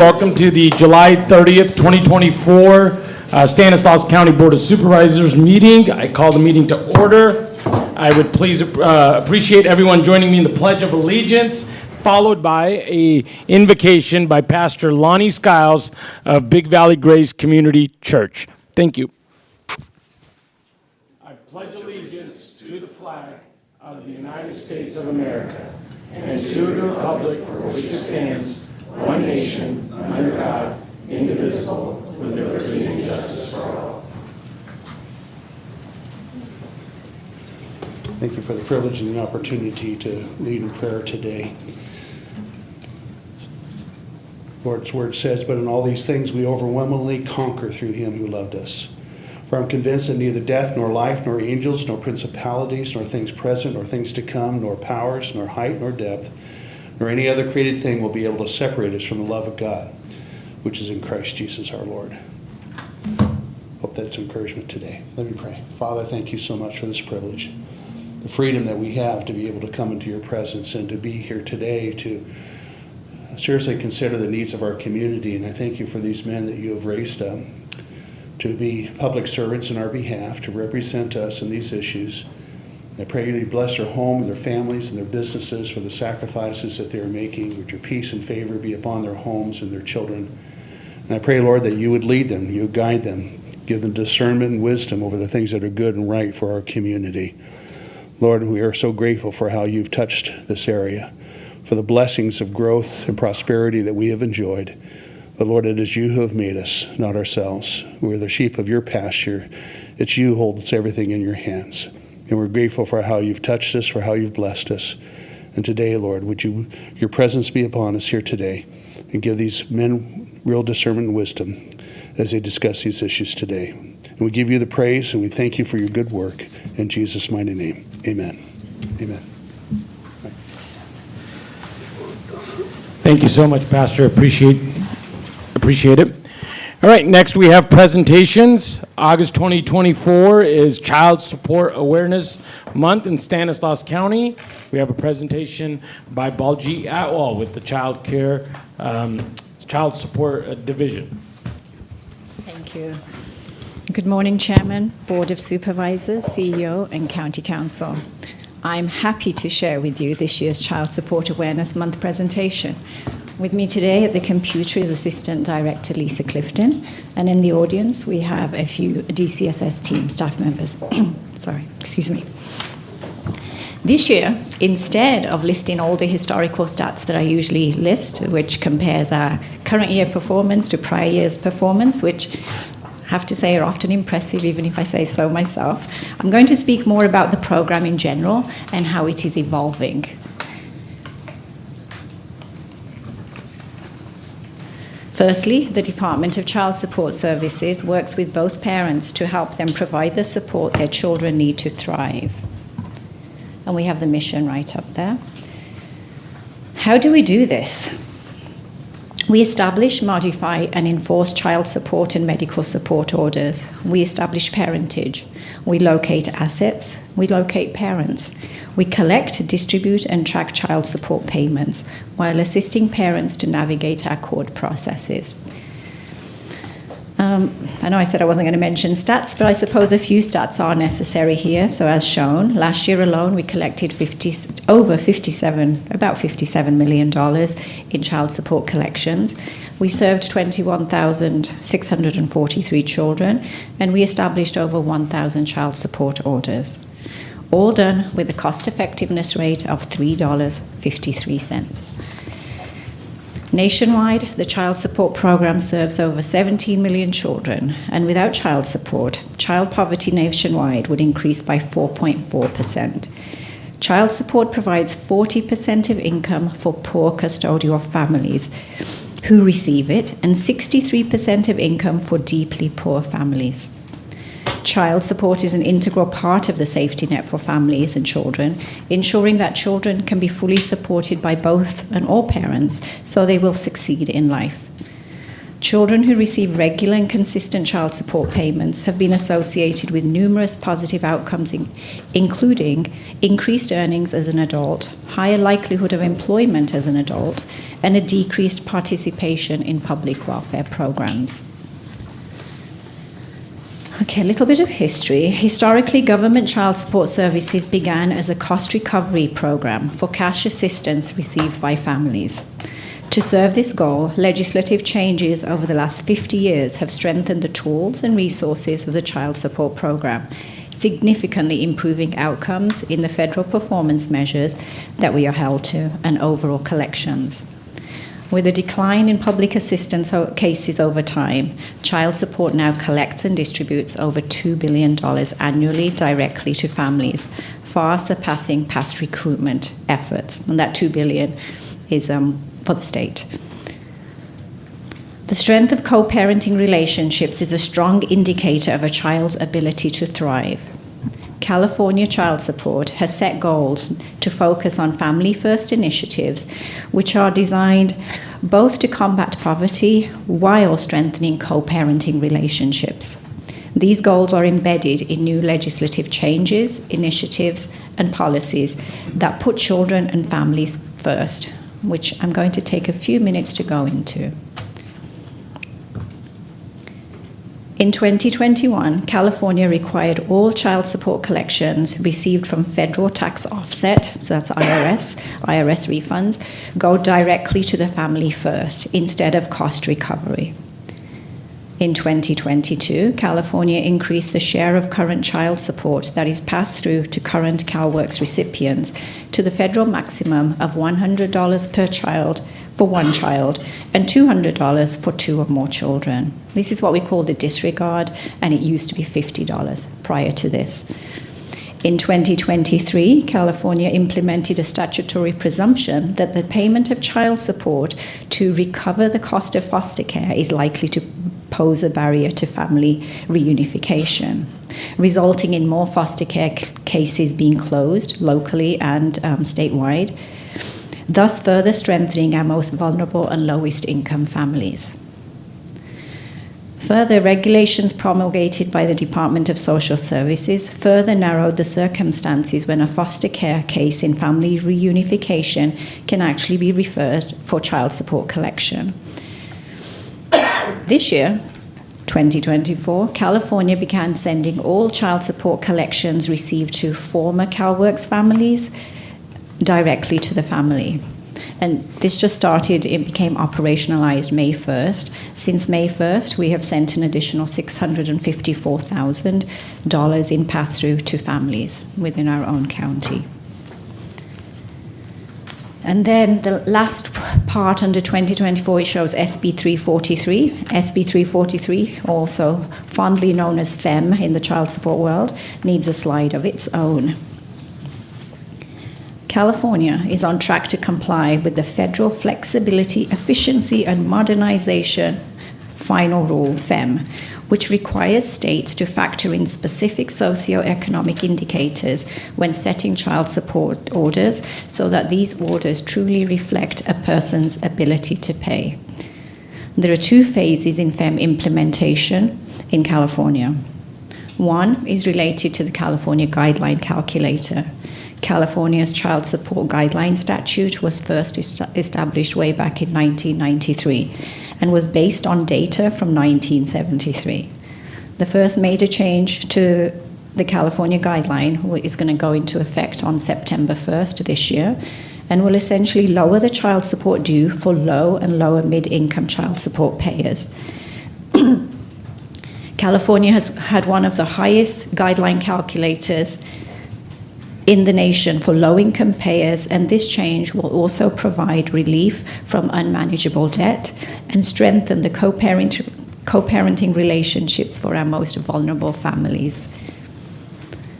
Welcome to the July 30th, 2024 Stanislaus County Board of Supervisors meeting. I call the meeting to order. I would please appreciate everyone joining me in the Pledge of Allegiance, followed by an invocation by Pastor Lonnie Skiles of Big Valley Grace Community Church. Thank you. I pledge allegiance to the flag of the United States of America and to the republic for which it stands, one nation, under God, indivisible, with liberty and justice for all. Thank you for the privilege and the opportunity to lead in prayer today. Lord's word says, "But in all these things we overwhelmingly conquer through him who loved us. For I'm convinced that neither death, nor life, nor angels, nor principalities, nor things present, nor things to come, nor powers, nor height, nor depth, nor any other created thing will be able to separate us from the love of God, which is in Christ Jesus our Lord." Hope that's encouragement today. Let me pray. Father, thank you so much for this privilege, the freedom that we have to be able to come into your presence and to be here today to seriously consider the needs of our community. And I thank you for these men that you have raised up to be public servants in our behalf, to represent us in these issues. I pray you bless their home and their families and their businesses for the sacrifices that they are making. Would your peace and favor be upon their homes and their children. And I pray, Lord, that you would lead them, you would guide them, give them discernment and wisdom over the things that are good and right for our community. Lord, we are so grateful for how you've touched this area, for the blessings of growth and prosperity that we have enjoyed. But Lord, it is you who have made us, not ourselves. We're the sheep of your pasture. It's you who holds everything in your hands. And we're grateful for how you've touched us, for how you've blessed us. And today, Lord, would your presence be upon us here today and give these men real discernment and wisdom as they discuss these issues today. And we give you the praise and we thank you for your good work. In Jesus' mighty name, amen. Amen. Thank you so much, Pastor. Appreciate it. All right, next we have presentations. August 2024 is Child Support Awareness Month in Stanislaus County. We have a presentation by Baljeet Atwal with the Child Support Division. Thank you. Good morning, Chairman, Board of Supervisors, CEO, and County Council. I'm happy to share with you this year's Child Support Awareness Month presentation. With me today at the computer is Assistant Director Lisa Clifton, and in the audience we have a few DCSS team staff members. Excuse me. This year, instead of listing all the historical stats that I usually list, which compares our current year performance to prior year's performance, which I have to say are often impressive, even if I say so myself, I'm going to speak more about the program in general and how it is evolving. Firstly, the Department of Child Support Services works with both parents to help them provide the support their children need to thrive. And we have the mission right up there. How do we do this? We establish, modify, and enforce child support and medical support orders. We establish parentage. We locate assets. We locate parents. We collect, distribute, and track child support payments while assisting parents to navigate our court processes. I know I said I wasn't going to mention stats, but I suppose a few stats are necessary here. So as shown, last year alone we collected about $57 million in child support collections. We served 21,643 children, and we established over 1,000 child support orders. All done with a cost effectiveness rate of $3.53. Nationwide, the child support program serves over 17 million children, and without child support, child poverty nationwide would increase by 4.4%. Child support provides 40% of income for poor custodial families who receive it, and 63% of income for deeply poor families. Child support is an integral part of the safety net for families and children, ensuring that children can be fully supported by both and all parents so they will succeed in life. Children who receive regular and consistent child support payments have been associated with numerous positive outcomes, including increased earnings as an adult, higher likelihood of employment as an adult, and a decreased participation in public welfare programs. Okay, a little bit of history. Historically, government child support services began as a cost recovery program for cash assistance received by families. To serve this goal, legislative changes over the last 50 years have strengthened the tools and resources of the child support program, significantly improving outcomes in the federal performance measures that we are held to and overall collections. With a decline in public assistance cases over time, child support now collects and distributes over $2 billion annually directly to families, far surpassing past recruitment efforts. And that $2 billion is for the state. The strength of co-parenting relationships is a strong indicator of a child's ability to thrive. California Child Support has set goals to focus on family-first initiatives, which are designed both to combat poverty while strengthening co-parenting relationships. These goals are embedded in new legislative changes, initiatives, and policies that put children and families first, which I'm going to take a few minutes to go into. In 2021, California required all child support collections received from federal tax offset, so that's IRS refunds, go directly to the family first instead of cost recovery. In 2022, California increased the share of current child support that is passed through to current CalWORKs recipients to the federal maximum of $100 per child for one child and $200 for two or more children. This is what we call the disregard, and it used to be $50 prior to this. In 2023, California implemented a statutory presumption that the payment of child support to recover the cost of foster care is likely to pose a barrier to family reunification, resulting in more foster care cases being closed locally and statewide, thus further strengthening our most vulnerable and lowest income families. Further, regulations promulgated by the Department of Social Services further narrowed the circumstances when a foster care case in family reunification can actually be referred for child support collection. This year, 2024, California began sending all child support collections received to former CalWORKs families directly to the family. And this just started, it became operationalized May 1st. Since May 1st, we have sent an additional $654,000 in pass-through to families within our own county. And then the last part under 2024, it shows SB 343. SB 343, also fondly known as FEM in the child support world, needs a slide of its own. California is on track to comply with the Federal Flexibility, Efficiency, and Modernization Final Rule, FEM, which requires states to factor in specific socioeconomic indicators when setting child support orders so that these orders truly reflect a person's ability to pay. There are two phases in FEM implementation in California. One is related to the California Guideline Calculator. California's Child Support Guideline Statute was first established way back in 1993 and was based on data from 1973. The first major change to the California Guideline is going to go into effect on September 1st this year and will essentially lower the child support due for low and lower mid-income child support payers. California has had one of the highest guideline calculators in the nation for low-income payers, and this change will also provide relief from unmanageable debt and strengthen the co-parenting relationships for our most vulnerable families.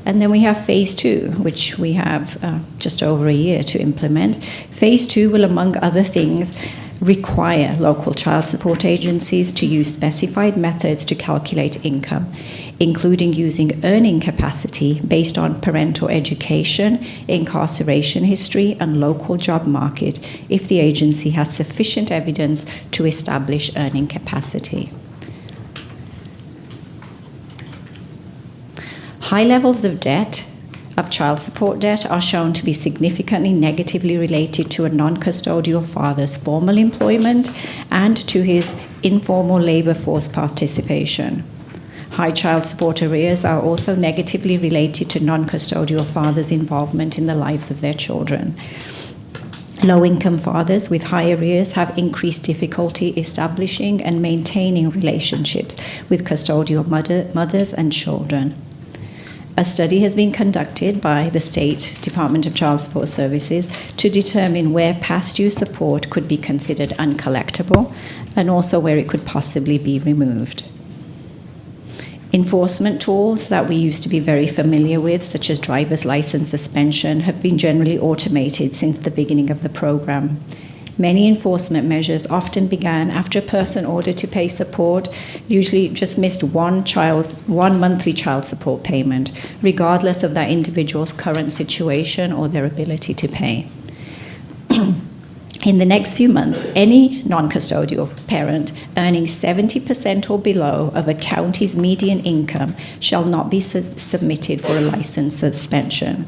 And then we have Phase 2, which we have just over a year to implement. Phase 2 will, among other things, require local child support agencies to use specified methods to calculate income, including using earning capacity based on parental education, incarceration history, and local job market if the agency has sufficient evidence to establish earning capacity. High levels of debt, of child support debt, are shown to be significantly negatively related to a non-custodial father's formal employment and to his informal labor force participation. High child support arrears are also negatively related to non-custodial fathers' involvement in the lives of their children. Low-income fathers with high arrears have increased difficulty establishing and maintaining relationships with custodial mothers and children. A study has been conducted by the State Department of Child Support Services to determine where past due support could be considered uncollectible and also where it could possibly be removed. Enforcement tools that we used to be very familiar with, such as driver's license suspension, have been generally automated since the beginning of the program. Many enforcement measures often began after a person ordered to pay support usually just missed one monthly child support payment, regardless of that individual's current situation or their ability to pay. In the next few months, any non-custodial parent earning 70% or below of a county's median income shall not be submitted for a license suspension.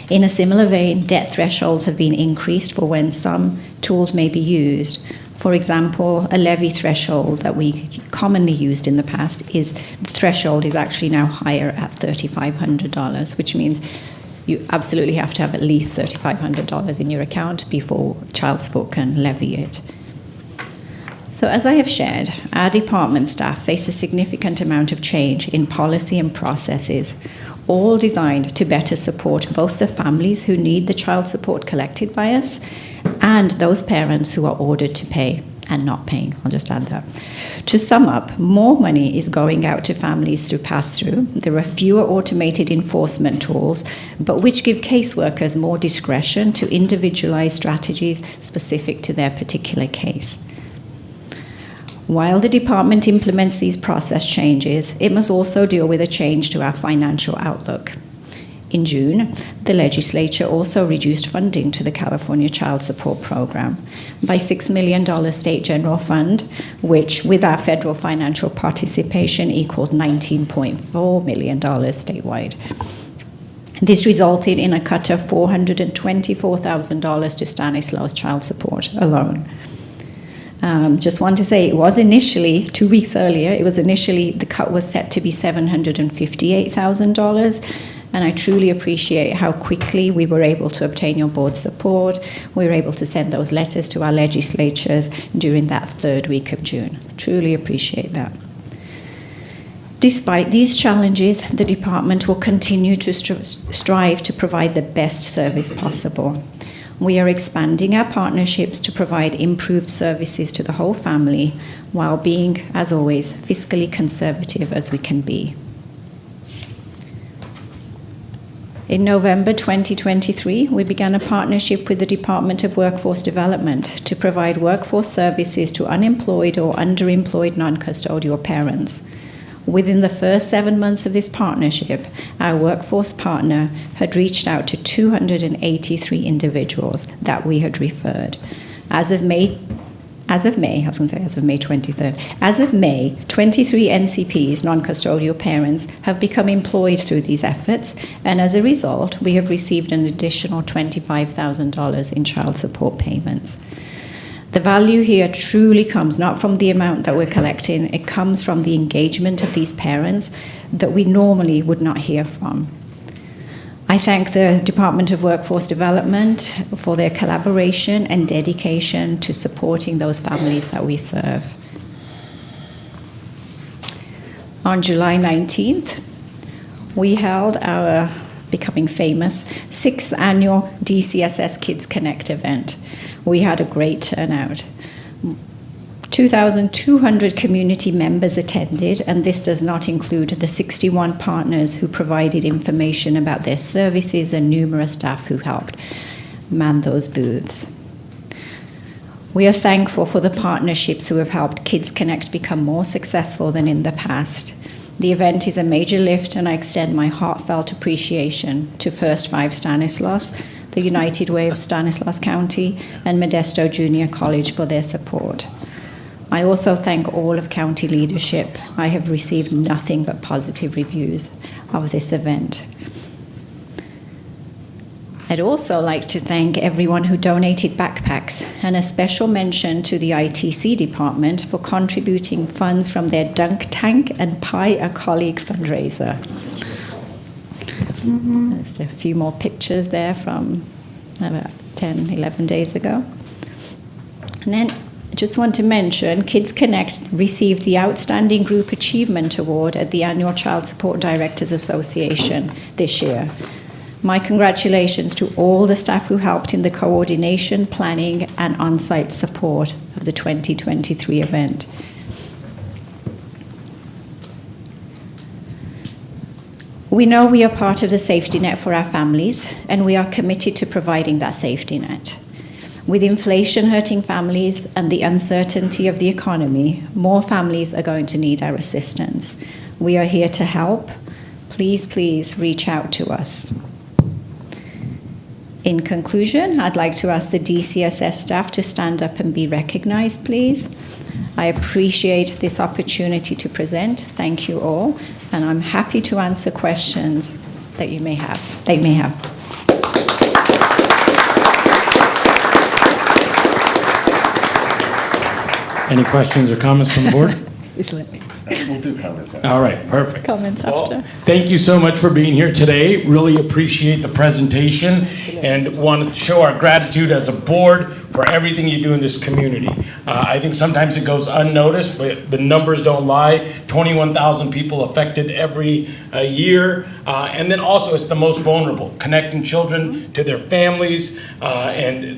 In a similar vein, debt thresholds have been increased for when some tools may be used. For example, a levy threshold that we commonly used in the past the threshold is actually now higher at $3,500, which means you absolutely have to have at least $3,500 in your account before child support can levy it. So as I have shared, our department staff face a significant amount of change in policy and processes, all designed to better support both the families who need the child support collected by us and those parents who are ordered to pay and not paying. I'll just add that. To sum up, more money is going out to families through pass-through. There are fewer automated enforcement tools, but which give caseworkers more discretion to individualize strategies specific to their particular case. While the department implements these process changes, it must also deal with a change to our financial outlook. In June, the legislature also reduced funding to the California Child Support Program by $6 million state general fund, which, with our federal financial participation, equaled $19.4 million statewide. This resulted in a cut of $424,000 to Stanislaus child support alone. Just want to say, it was initially, 2 weeks earlier, the cut was set to be $758,000, and I truly appreciate how quickly we were able to obtain your board's support. We were able to send those letters to our legislatures during that third week of June. Truly appreciate that. Despite these challenges, the department will continue to strive to provide the best service possible. We are expanding our partnerships to provide improved services to the whole family while being, as always, fiscally conservative as we can be. In November 2023, we began a partnership with the Department of Workforce Development to provide workforce services to unemployed or underemployed non-custodial parents. Within the first 7 months of this partnership, our workforce partner had reached out to 283 individuals that we had referred. As of May 23rd. As of May, 23 NCPs, non-custodial parents, have become employed through these efforts, and as a result, we have received an additional $25,000 in child support payments. The value here truly comes not from the amount that we're collecting, it comes from the engagement of these parents that we normally would not hear from. I thank the Department of Workforce Development for their collaboration and dedication to supporting those families that we serve. On July 19th, we held our becoming famous 6th annual DCSS Kids Connect event. We had a great turnout. 2,200 community members attended, and this does not include the 61 partners who provided information about their services and numerous staff who helped man those booths. We are thankful for the partnerships who have helped Kids Connect become more successful than in the past. The event is a major lift, and I extend my heartfelt appreciation to First 5 Stanislaus, the United Way of Stanislaus County, and Modesto Junior College for their support. I also thank all of county leadership. I have received nothing but positive reviews of this event. I'd also like to thank everyone who donated backpacks, and a special mention to the ITC department for contributing funds from their Dunk Tank and Pie a Colleague fundraiser. There's a few more pictures there from about 10, 11 days ago. And then I just want to mention Kids Connect received the Outstanding Group Achievement Award at the annual Child Support Directors Association this year. My congratulations to all the staff who helped in the coordination, planning, and on-site support of the 2023 event. We know we are part of the safety net for our families, and we are committed to providing that safety net. With inflation hurting families and the uncertainty of the economy, more families are going to need our assistance. We are here to help. Please, please reach out to us. In conclusion, I'd like to ask the DCSS staff to stand up and be recognized, please. I appreciate this opportunity to present. Thank you all, and I'm happy to answer questions that you may have. Any questions or comments from the board? We'll do comments after. All right, perfect. Comments Well, after. thank you so much for being here today. Really appreciate the presentation and want to show our gratitude as a board for everything you do in this community. I think sometimes it goes unnoticed, but the numbers don't lie. 21,000 people affected every year. And then also it's the most vulnerable, connecting children to their families, and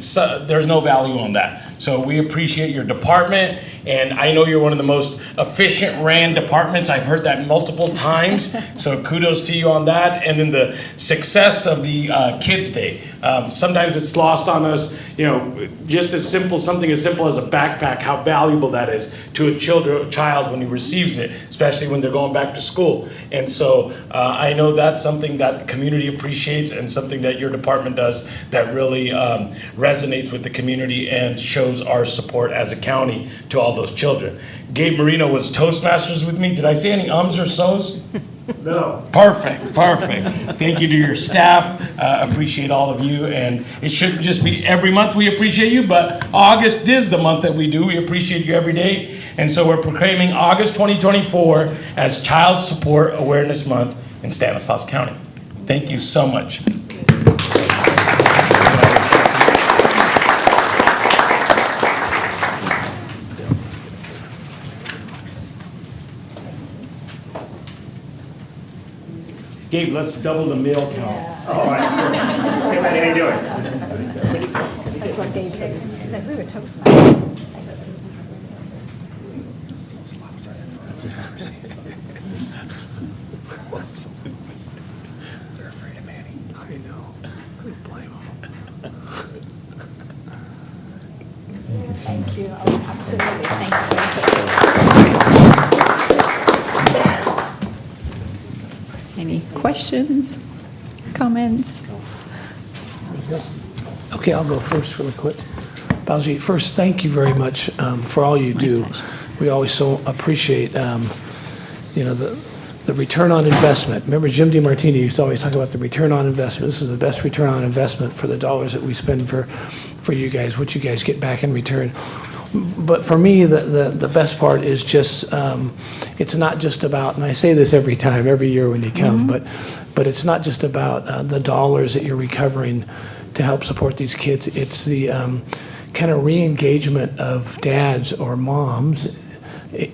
there's no value on that. So we appreciate your department, and I know you're one of the most efficient ran departments. I've heard that multiple times, so kudos to you on that. And then the success of the Kids Day. Sometimes it's lost on us, just something as simple as a backpack, how valuable that is to a child when he receives it, especially when they're going back to school. And so I know that's something that the community appreciates and something that your department does that really resonates with the community and shows our support as a county to all those children. Gabe Marino was Toastmasters with me. Did I say any ums or so's? No. Perfect. Thank you to your staff. Appreciate all of you. And it shouldn't just be every month we appreciate you, but August is the month that we do. We appreciate you every day. And so we're proclaiming August 2024 as Child Support Awareness Month in Stanislaus County. Thank you so much. Gabe, let's double the mail count. All right. Hey, Manny, how you doing? That's what Gabe said. He said we were Toastmasters. They're afraid of Manny. I know. Couldn't blame them. Thank you. Oh, absolutely. Thank you. Any questions, comments? Okay, I'll go first really quick. Baljeet, first, thank you very much for all you do. We always so appreciate, the return on investment. Remember, Jim DiMartini used to always talk about the return on investment. This is the best return on investment for the dollars that we spend for you guys, what you guys get back in return. But for me, the best part is just, it's not just about, and I say this every year when you come, but it's not just about the dollars that you're recovering to help support these kids. It's the kind of re-engagement of dads or moms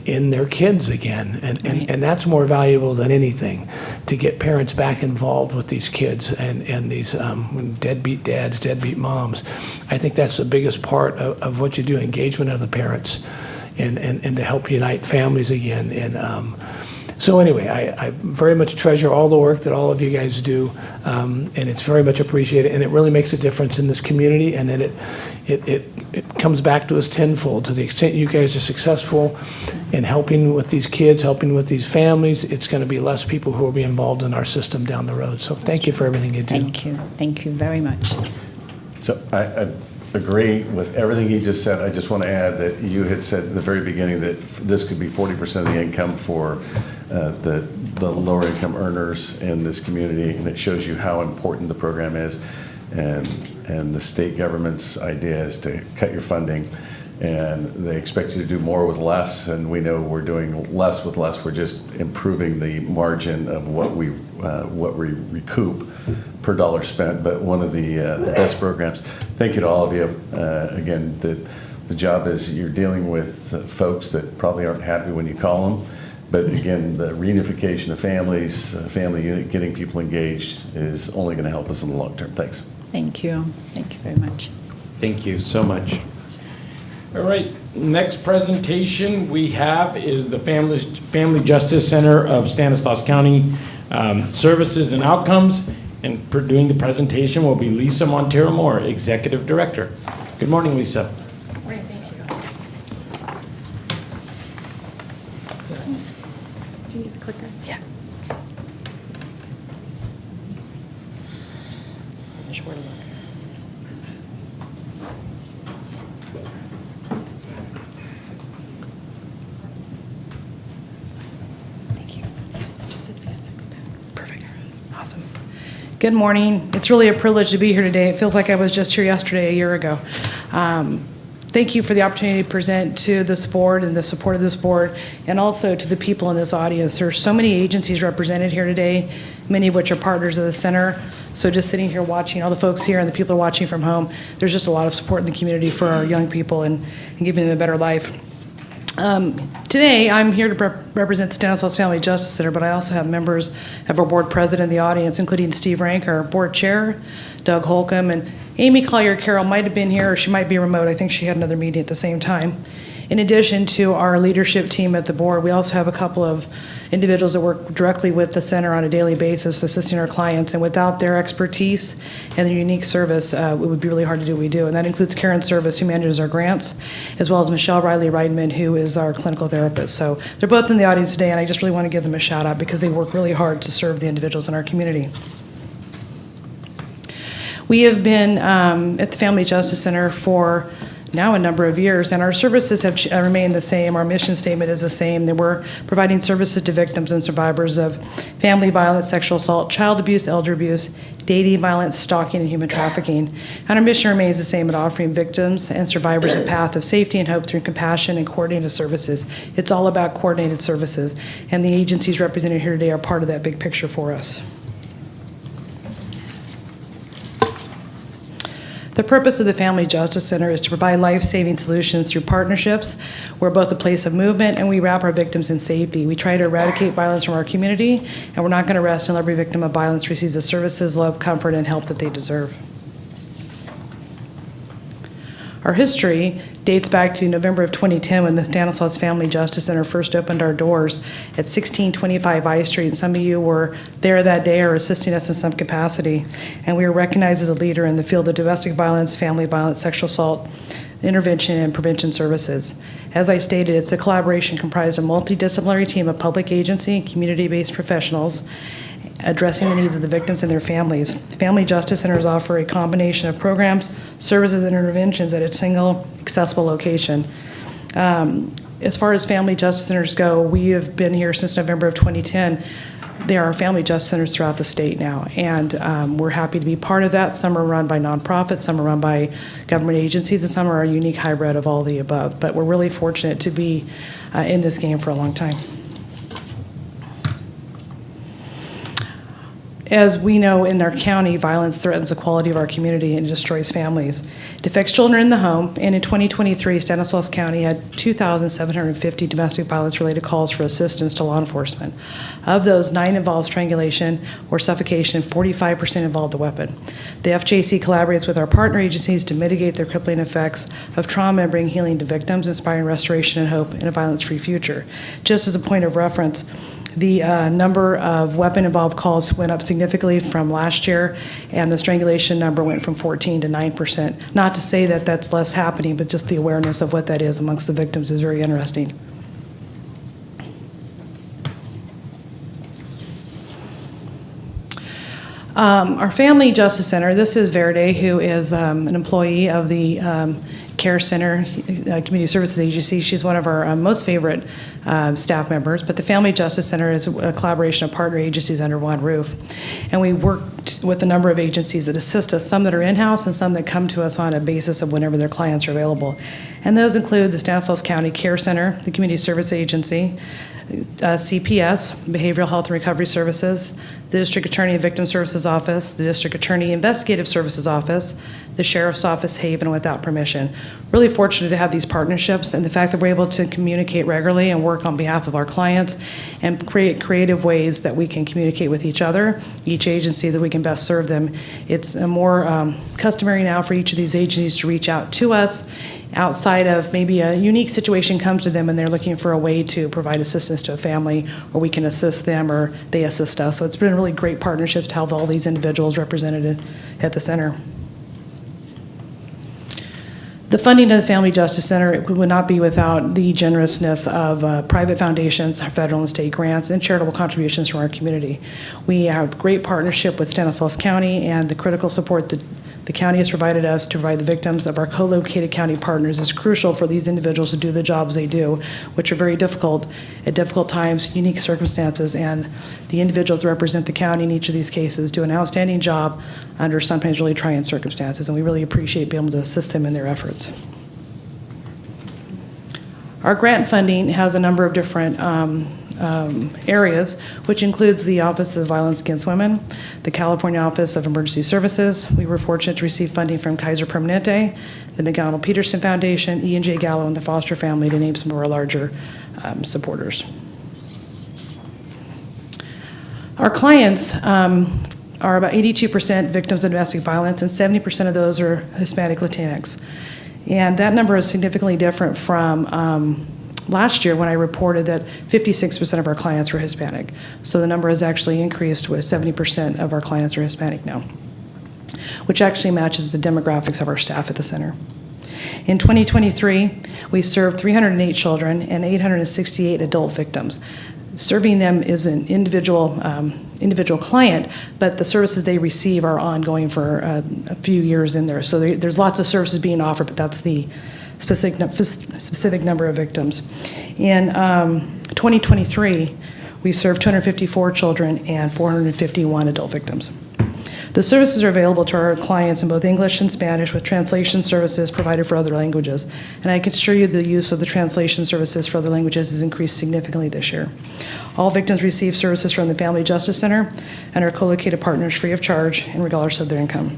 in their kids again. And that's more valuable than anything, to get parents back involved with these kids and these deadbeat dads, deadbeat moms. I think that's the biggest part of what you do, engagement of the parents and to help unite families again. And So anyway, I very much treasure all the work that all of you guys do, and it's very much appreciated, and it really makes a difference in this community, and then it comes back to us tenfold. To the extent you guys are successful in helping with these kids, helping with these families, it's going to be less people who will be involved in our system down the road. So thank you for everything you do. Thank you. Thank you very much. So I agree with everything he just said. I just want to add that you had said at the very beginning that this could be 40% of the income for the lower income earners in this community, and it shows you how important the program is. And the state government's idea is to cut your funding, and they expect you to do more with less, and we know we're doing less with less. We're just improving the margin of what we recoup per dollar spent, but one of the best programs. Thank you to all of you. Again, the job is you're dealing with folks that probably aren't happy when you call them, but again, the reunification of families, family unit, getting people engaged is only going to help us in the long term. Thanks. Thank you. Thank you very much. Thank you so much. All right, next presentation we have is the Family Justice Center of Stanislaus County Services and Outcomes. And doing the presentation will be Lisa Montero Moore, Executive Director. Good morning, Lisa. Great, thank you. Do you need the clicker? Yeah. Thank you. Just advance and go back. Perfect. Awesome. Good morning. It's really a privilege to be here today. It feels like I was just here yesterday, a year ago. Thank you for the opportunity to present to this board and the support of this board, and also to the people in this audience. There's so many agencies represented here today, many of which are partners of the center. So just sitting here watching all the folks here and the people watching from home, there's just a lot of support in the community for our young people and giving them a better life. Today, I'm here to represent Stanislaus Family Justice Center, but I also have members of our board president in the audience, including Steve Rank, our board chair, Doug Holcomb, and Amy Collier-Carroll might have been here, or she might be remote. I think she had another meeting at the same time. In addition to our leadership team at the board, we also have a couple of individuals that work directly with the center on a daily basis assisting our clients, and without their expertise and their unique service, it would be really hard to do what we do. And that includes Karen Service, who manages our grants, as well as Michelle Riley-Reidman, who is our clinical therapist. So they're both in the audience today, and I just really want to give them a shout out because they work really hard to serve the individuals in our community. We have been at the Family Justice Center for now a number of years, and our services have remained the same. Our mission statement is the same. That we're providing services to victims and survivors of family violence, sexual assault, child abuse, elder abuse, dating violence, stalking, and human trafficking. And our mission remains the same at offering victims and survivors a path of safety and hope through compassion and coordinated services. It's all about coordinated services, and the agencies represented here today are part of that big picture for us. The purpose of the Family Justice Center is to provide life-saving solutions through partnerships. We're both a place of movement, and we wrap our victims in safety. We try to eradicate violence from our community, and we're not going to rest until every victim of violence receives the services, love, comfort, and help that they deserve. Our history dates back to November of 2010 when the Stanislaus Family Justice Center first opened our doors at 1625 I Street. And some of you were there that day or assisting us in some capacity. And we were recognized as a leader in the field of domestic violence, family violence, sexual assault, intervention, and prevention services. As I stated, it's a collaboration comprised of a multidisciplinary team of public agency and community-based professionals addressing the needs of the victims and their families. Family Justice Centers offer a combination of programs, services, and interventions at a single accessible location. As far as Family Justice Centers go, we have been here since November of 2010. There are Family Justice Centers throughout the state now, and we're happy to be part of that. Some are run by nonprofits, some are run by government agencies, and some are a unique hybrid of all the above. But we're really fortunate to be in this game for a long time. As we know in our county, violence threatens the quality of our community and destroys families. It affects children in the home, and in 2023, Stanislaus County had 2,750 domestic violence-related calls for assistance to law enforcement. Of those, 9 involved strangulation or suffocation, 45% involved a weapon. The FJC collaborates with our partner agencies to mitigate the crippling effects of trauma and bring healing to victims, inspiring restoration and hope in a violence-free future. Just as a point of reference, the number of weapon-involved calls went up significantly from last year, and the strangulation number went from 14 to 9%. Not to say that that's less happening, but just the awareness of what that is amongst the victims is very interesting. Our Family Justice Center, this is Verde, who is an employee of the Care Center Community Services Agency. She's one of our most favorite staff members, but the Family Justice Center is a collaboration of partner agencies under one roof. And we worked with a number of agencies that assist us, some that are in-house and some that come to us on a basis of whenever their clients are available. And those include the Stanislaus County Care Center, the Community Service Agency, CPS, Behavioral Health and Recovery Services, the District Attorney and Victim Services Office, the District Attorney Investigative Services Office, the Sheriff's Office, Haven, without permission. Really fortunate to have these partnerships, and the fact that we're able to communicate regularly and work on behalf of our clients and create creative ways that we can communicate with each other, each agency, that we can best serve them. It's more customary now for each of these agencies to reach out to us outside of maybe a unique situation comes to them and they're looking for a way to provide assistance to a family, or we can assist them or they assist us. So it's been really great partnerships to have all these individuals represented at the center. The funding of the Family Justice Center would not be without the generousness of private foundations, federal and state grants, and charitable contributions from our community. We have a great partnership with Stanislaus County, and the critical support that the county has provided us to provide the victims of our co-located county partners is crucial for these individuals to do the jobs they do, which are very difficult at difficult times, unique circumstances, and the individuals that represent the county in each of these cases do an outstanding job under sometimes really trying circumstances, and we really appreciate being able to assist them in their efforts. Our grant funding has a number of different areas, which includes the Office of Violence Against Women, the California Office of Emergency Services. We were fortunate to receive funding from Kaiser Permanente, the McDonald-Peterson Foundation, E&J Gallo, and the Foster Family, to name some of our larger supporters. Our clients are about 82% victims of domestic violence, and 70% of those are Hispanic Latinx. And that number is significantly different from last year when I reported that 56% of our clients were Hispanic. So the number has actually increased with 70% of our clients are Hispanic now, which actually matches the demographics of our staff at the center. In 2023, we served 308 children and 868 adult victims. Serving them is an individual client, but the services they receive are ongoing for a few years in there. So there's lots of services being offered, but that's the specific number of victims. In 2023, we served 254 children and 451 adult victims. The services are available to our clients in both English and Spanish, with translation services provided for other languages. And I can assure you the use of the translation services for other languages has increased significantly this year. All victims receive services from the Family Justice Center and our co-located partners free of charge and regardless of their income.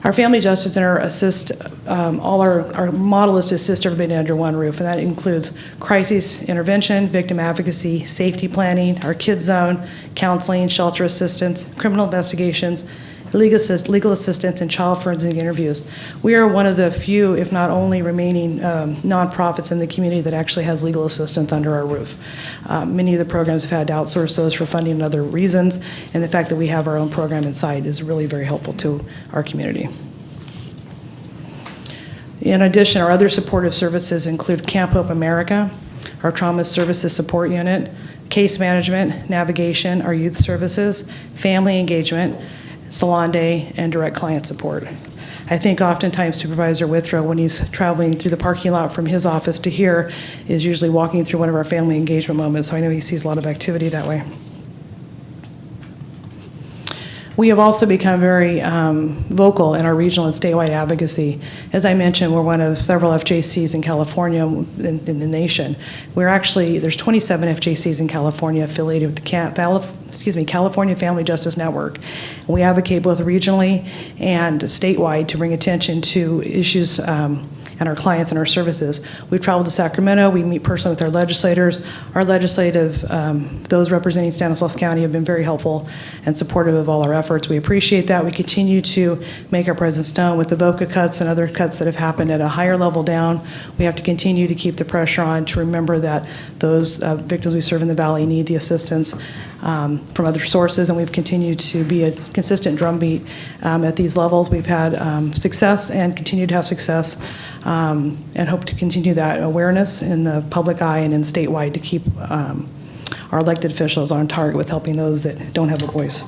Our Family Justice Center assists, our model is to assist everybody under one roof, and that includes crisis intervention, victim advocacy, safety planning, our kids zone, counseling, shelter assistance, criminal investigations, legal assistance, and child forensic interviews. We are one of the few, if not only, remaining nonprofits in the community that actually has legal assistance under our roof. Many of the programs have had to outsource those for funding and other reasons, and the fact that we have our own program inside is really very helpful to our community. In addition, our other supportive services include Camp Hope America, our Trauma Services Support Unit, case management, navigation, our youth services, family engagement, salon day, and direct client support. I think oftentimes Supervisor Withrow, when he's traveling through the parking lot from his office to here, is usually walking through one of our family engagement moments, so I know he sees a lot of activity that way. We have also become very vocal in our regional and statewide advocacy. As I mentioned, we're one of several FJCs in California in the nation. There's 27 FJCs in California affiliated with the California Family Justice Network. And we advocate both regionally and statewide to bring attention to issues and our clients and our services. We've traveled to Sacramento. We meet personally with our legislators. Our legislative, those representing Stanislaus County have been very helpful and supportive of all our efforts. We appreciate that. We continue to make our presence known with the VOCA cuts and other cuts that have happened at a higher level down. We have to continue to keep the pressure on to remember that those victims we serve in the Valley need the assistance from other sources, and we've continued to be a consistent drumbeat at these levels. We've had success and continue to have success, and hope to continue that awareness in the public eye and in statewide to keep our elected officials on target with helping those that don't have a voice.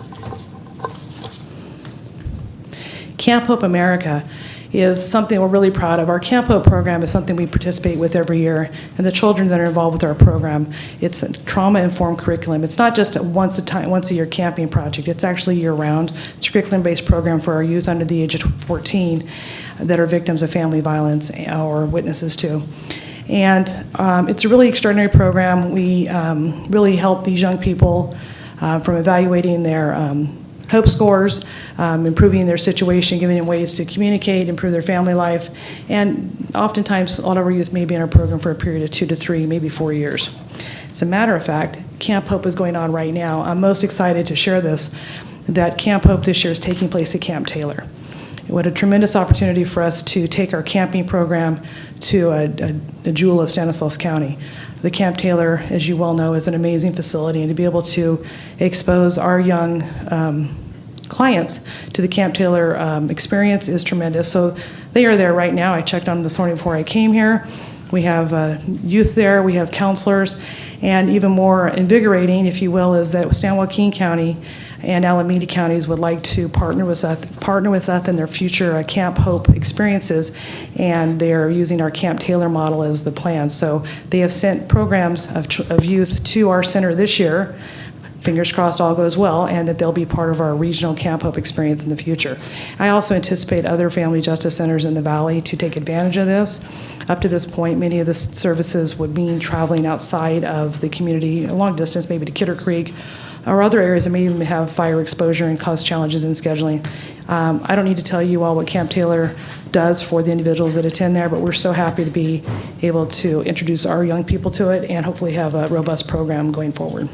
Camp Hope America is something we're really proud of. Our Camp Hope program is something we participate with every year, and the children that are involved with our program, it's a trauma-informed curriculum. It's not just a once a year camping project. It's actually year-round. It's a curriculum-based program for our youth under the age of 14 that are victims of family violence or witnesses to. And it's a really extraordinary program. We really help these young people from evaluating their hope scores, improving their situation, giving them ways to communicate, improve their family life, and oftentimes a lot of our youth may be in our program for a period of 2 to 3, maybe 4 years. As a matter of fact, Camp Hope is going on right now. I'm most excited to share this, that Camp Hope this year is taking place at Camp Taylor. What a tremendous opportunity for us to take our camping program to a jewel of Stanislaus County. The Camp Taylor, as you well know, is an amazing facility, and to be able to expose our young clients to the Camp Taylor experience is tremendous. So they are there right now. I checked on them this morning before I came here. We have youth there, we have counselors, and even more invigorating, if you will, is that San Joaquin County and Alameda counties would like to partner with us in their future Camp Hope experiences, and they're using our Camp Taylor model as the plan. So they have sent programs of youth to our center this year. Fingers crossed all goes well, and that they'll be part of our regional Camp Hope experience in the future. I also anticipate other family justice centers in the Valley to take advantage of this. Up to this point, many of the services would mean traveling outside of the community, a long distance, maybe to Kidder Creek, or other areas that may even have fire exposure and cause challenges in scheduling. I don't need to tell you all what Camp Taylor does for the individuals that attend there, but we're so happy to be able to introduce our young people to it and hopefully have a robust program going forward.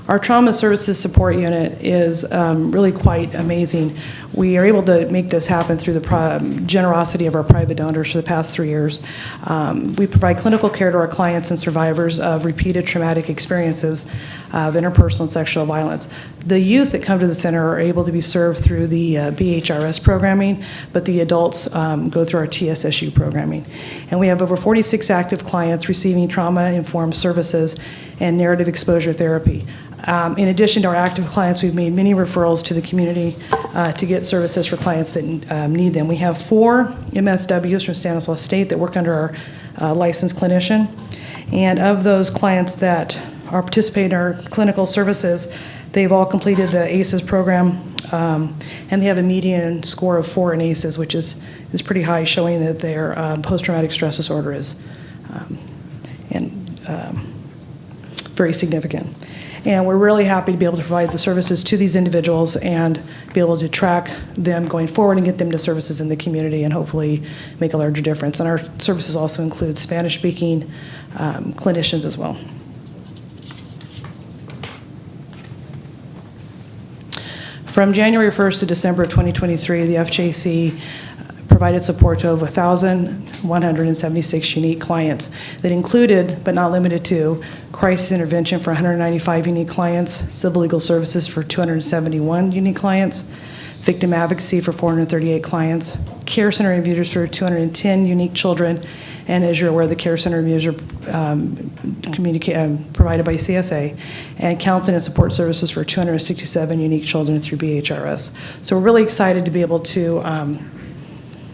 Our Trauma Services Support Unit is really quite amazing. We are able to make this happen through the generosity of our private donors for the past 3 years. We provide clinical care to our clients and survivors of repeated traumatic experiences of interpersonal and sexual violence. The youth that come to the center are able to be served through the BHRS programming, but the adults go through our TSSU programming. And we have over 46 active clients receiving trauma-informed services and narrative exposure therapy. In addition to our active clients, we've made many referrals to the community to get services for clients that need them. We have 4 MSWs from Stanislaus State that work under our licensed clinician. And of those clients that are participating in our clinical services, they've all completed the ACEs program, and they have a median score of 4 in ACEs, which is pretty high, showing that their post-traumatic stress disorder is very significant. And we're really happy to be able to provide the services to these individuals and be able to track them going forward and get them to services in the community and hopefully make a larger difference. And our services also include Spanish-speaking clinicians as well. From January 1st to December of 2023, the FJC provided support to over 1,176 unique clients that included, but not limited to, crisis intervention for 195 unique clients, civil legal services for 271 unique clients, victim advocacy for 438 clients, care center reviews for 210 unique children, and as you're aware, the care center reviews are provided by CSA, and counseling and support services for 267 unique children through BHRS. So we're really excited to be able to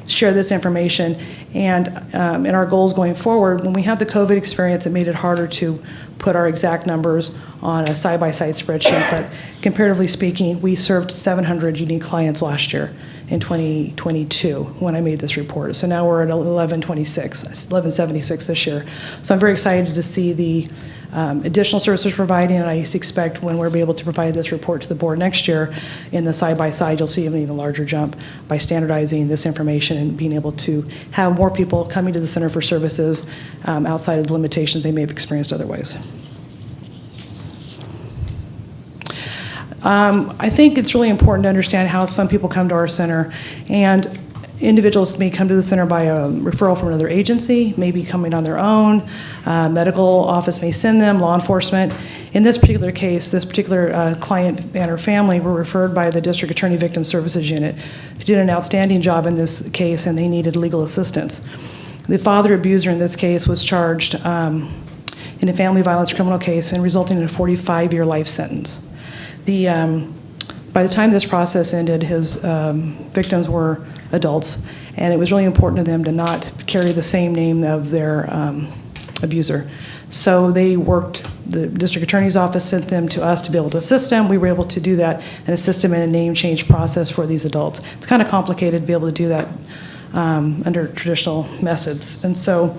share this information. And in our goals going forward, when we had the COVID experience, it made it harder to put our exact numbers on a side-by-side spreadsheet. But comparatively speaking, we served 700 unique clients last year in 2022 when I made this report. So now we're at 1176 this year. So I'm very excited to see the additional services we're providing, and I expect when we'll be able to provide this report to the board next year in the side-by-side, you'll see an even larger jump by standardizing this information and being able to have more people coming to the Center for Services outside of the limitations they may have experienced otherwise. I think it's really important to understand how some people come to our center, and individuals may come to the center by a referral from another agency, maybe coming on their own. Medical office may send them, law enforcement. In this particular case, this particular client and her family were referred by the District Attorney Victim Services Unit, who did an outstanding job in this case, and they needed legal assistance. The father abuser in this case was charged in a family violence criminal case and resulting in a 45-year life sentence. By the time this process ended, his victims were adults, and it was really important to them to not carry the same name of their abuser. So they worked, the district attorney's office sent them to us to be able to assist them. We were able to do that and assist them in a name change process for these adults. It's kind of complicated to be able to do that under traditional methods. And so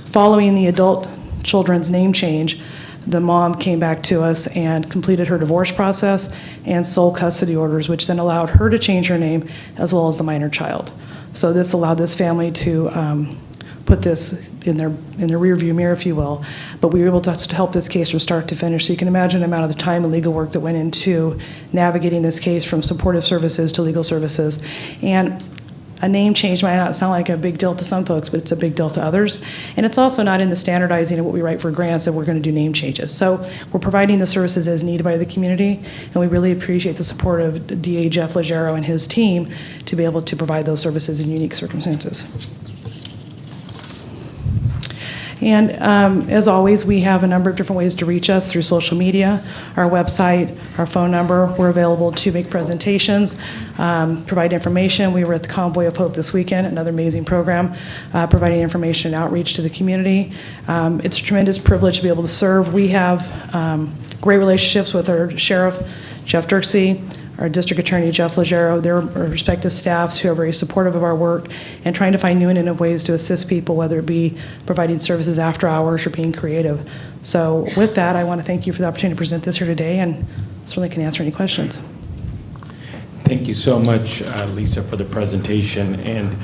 following the adult children's name change, the mom came back to us and completed her divorce process and sole custody orders, which then allowed her to change her name as well as the minor child. So this allowed this family to put this in their rearview mirror, if you will. But we were able to help this case from start to finish. So you can imagine the amount of the time and legal work that went into navigating this case from supportive services to legal services. And a name change might not sound like a big deal to some folks, but it's a big deal to others. And it's also not in the standardizing of what we write for grants that we're going to do name changes. So we're providing the services as needed by the community, and we really appreciate the support of DA Jeff Leggero and his team to be able to provide those services in unique circumstances. And as always, we have a number of different ways to reach us through social media, our website, our phone number. We're available to make presentations, provide information. We were at the Convoy of Hope this weekend, another amazing program, providing information and outreach to the community. It's a tremendous privilege to be able to serve. We have great relationships with our sheriff, Jeff Dirksey, our district attorney, Jeff Leggero, their respective staffs who are very supportive of our work and trying to find new and innovative ways to assist people, whether it be providing services after hours or being creative. So with that, I want to thank you for the opportunity to present this here today, and certainly can answer any questions. Thank you so much, Lisa, for the presentation. And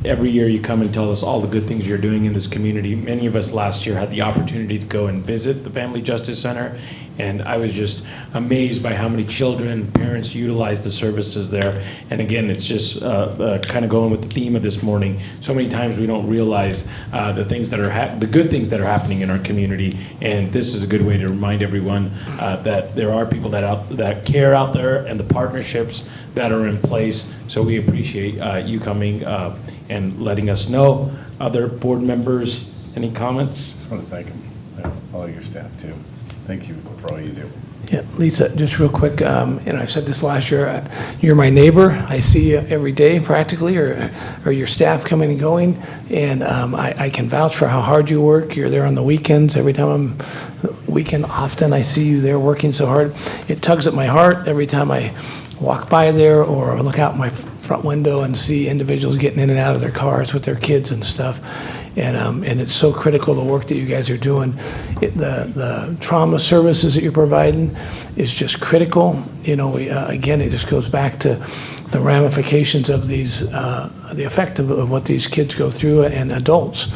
every year you come and tell us all the good things you're doing in this community. Many of us last year had the opportunity to go and visit the Family Justice Center, and I was just amazed by how many children and parents utilize the services there. And again, it's just kind of going with the theme of this morning. So many times we don't realize the things that are the good things that are happening in our community, and this is a good way to remind everyone that there are people that care out there and the partnerships that are in place. So we appreciate you coming and letting us know. Other board members, any comments? Just want to thank them, all your staff too. Thank you for all you do. Yeah, Lisa, just real quick, and I've said this last year, you're my neighbor. I see you every day practically, or your staff coming and going, and I can vouch for how hard you work. You're there on the weekends. Every time I'm often I see you there working so hard. It tugs at my heart every time I walk by there or look out my front window and see individuals getting in and out of their cars with their kids and stuff. And it's so critical, the work that you guys are doing. The trauma services that you're providing is just critical. You know, again, it just goes back to the ramifications of these, the effect of what these kids go through and adults,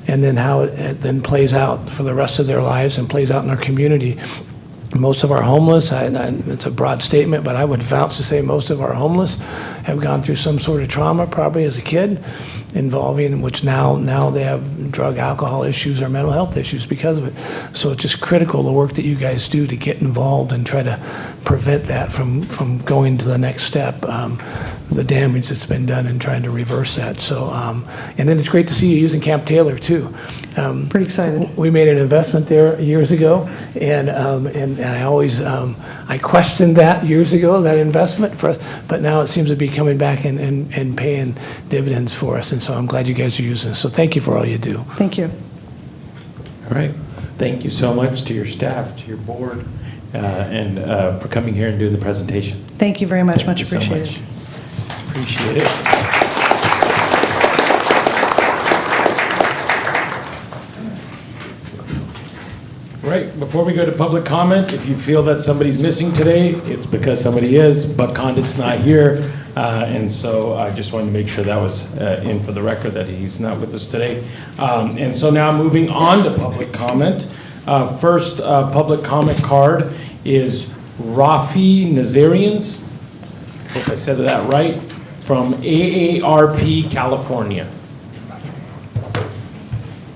and then how it then plays out for the rest of their lives and plays out in our community. Most of our homeless, it's a broad statement, but I would vouch to say most of our homeless have gone through some sort of trauma, probably as a kid, involving which now they have drug, alcohol issues or mental health issues because of it. So it's just critical, the work that you guys do to get involved and try to prevent that from going to the next step, the damage that's been done and trying to reverse that. So, and then it's great to see you using Camp Taylor too. Pretty excited. We made an investment there years ago, and I always I questioned that years ago, that investment for us, but now it seems to be coming back and paying dividends for us. And so I'm glad you guys are using this. So thank you for all you do. Thank you. All right. Thank you so much to your staff, to your board, and for coming here and doing the presentation. Thank you very much. Thank Much you so appreciated. much. Appreciate it. Right, before we go to public comment, if you feel that somebody's missing today, it's because somebody is, but Condit's not here. And so I just wanted to make sure that was in for the record, that he's not with us today. And so now moving on to public comment. First public comment card is Rafi Nazarians, hope I said that right, from AARP, California.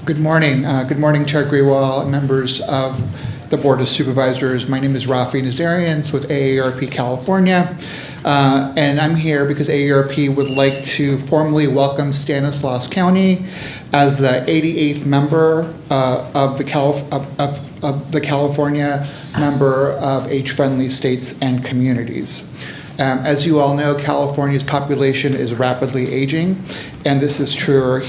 Good morning. Good morning, Chair Grewal and members of the Board of Supervisors. My name is Rafi Nazarians with AARP California, and I'm here because AARP would like to formally welcome Stanislaus County as the 88th member of the California member of age-friendly states and communities. As you all know, California's population is rapidly aging, and this is true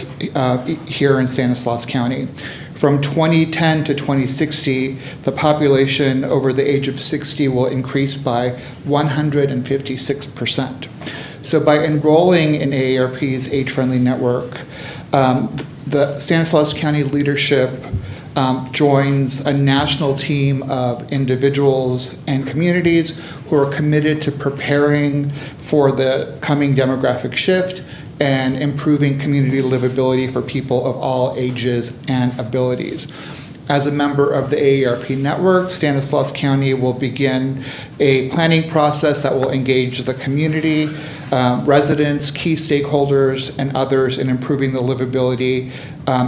here in Stanislaus County. From 2010 to 2060, the population over the age of 60 will increase by 156%. So by enrolling in AARP's age-friendly network, the Stanislaus County leadership joins a national team of individuals and communities who are committed to preparing for the coming demographic shift and improving community livability for people of all ages and abilities. As a member of the AARP network, Stanislaus County will begin a planning process that will engage the community, residents, key stakeholders, and others in improving the livability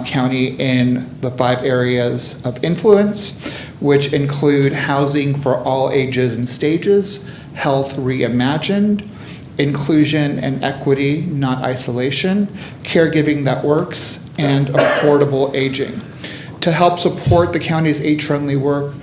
county in the 5 areas of influence, which include housing for all ages and stages, health reimagined, inclusion and equity, not isolation, caregiving that works, and affordable aging. To help support the county's age-friendly work,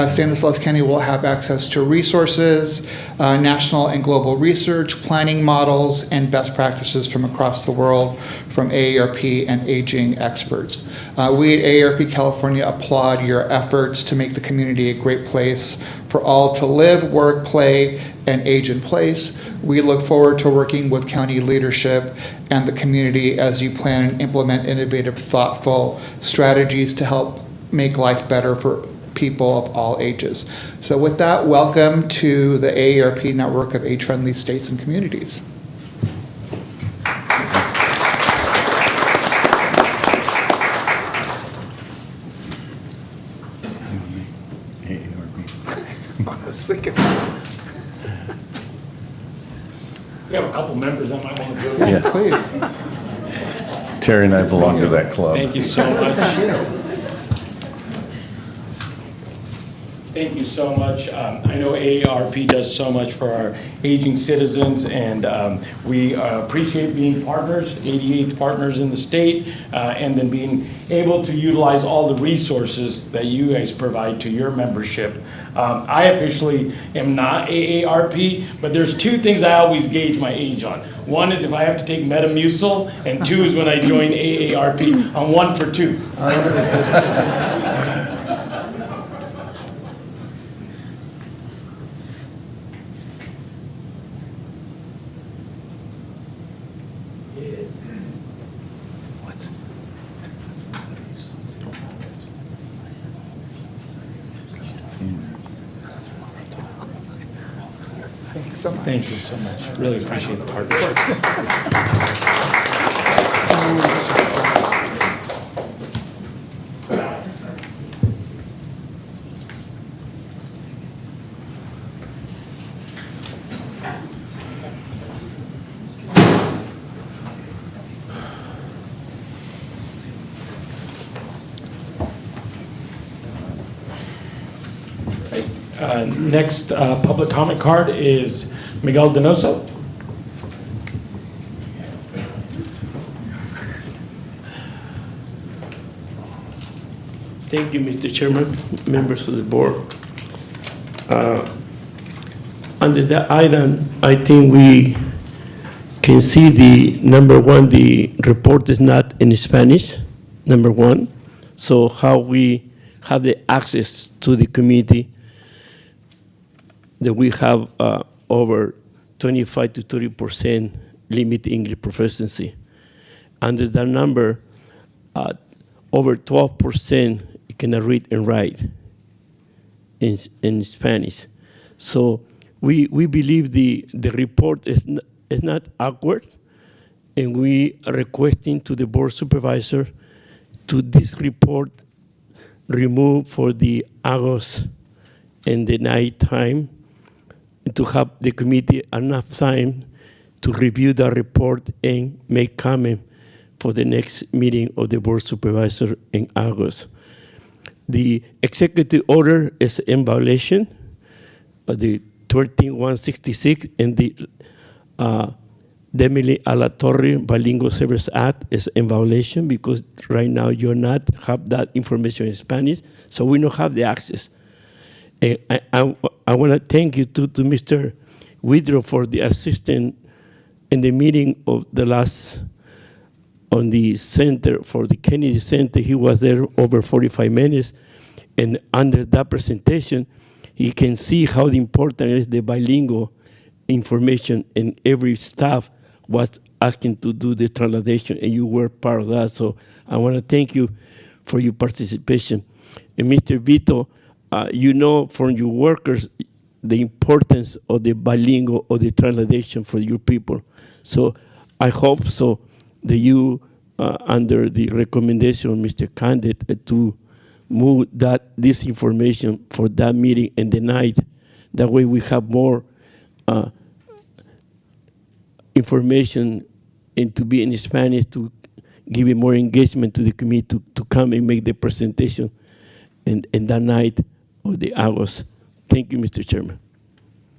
Stanislaus County will have access to resources, national and global research, planning models, and best practices from across the world from AARP and aging experts. We at AARP California applaud your efforts to make the community a great place for all to live, work, play, and age in place. We look forward to working with county leadership and the community as you plan and implement innovative, thoughtful strategies to help make life better for people of all ages. So with that, welcome to the AARP network of age-friendly states and communities. We have a couple members that might want to go. Yeah. Please. Terry and I belong to that club. Thank you so much. Thank you so much. I know AARP does so much for our aging citizens, and we appreciate being partners, 88 partners in the state, and then being able to utilize all the resources that you guys provide to your membership. I officially am not AARP, but there's 2 things I always gauge my age on. One is if I have to take Metamucil, and 2 is when I join AARP. I'm 1 for 2. Thanks so much. Thank you so much. Really appreciate the partnership. Next public comment card is Miguel Donoso. Thank you, Mr. Chairman, members of the board. Under that item, I think we can see the, number one, the report is not in Spanish, number one. So how we have the access to the community, that we have over 25 to 30% limit English proficiency. Under that number, over 12% cannot read and write in Spanish. So we believe the report is not awkward, and we are requesting to the board supervisor to this report remove for the August and the night time, to have the committee enough time to review the report and make comment for the next meeting of the board supervisor in August. The executive order is in violation of the 13166, and the Demile a la Torre Bilingual Service Act is in violation, because right now you're not have that information in Spanish, so we don't have the access. And I want to thank you to Mr. Widrow for the assistance in the meeting of the last, on the center, for the Kennedy Center. He was there over 45 minutes, and under that presentation, he can see how important is the bilingual information, and every staff was asking to do the translation, and you were part of that. So I want to thank you for your participation. And Mr. Vito, you know from your workers the importance of the bilingual or the translation for your people. So I hope so that you, under the recommendation of Mr. Candid, to move this information for that meeting in the night. That way we have more information, and to be in Spanish, to give it more engagement to the committee to come and make the presentation in that night of the August. Thank you, Mr. Chairman.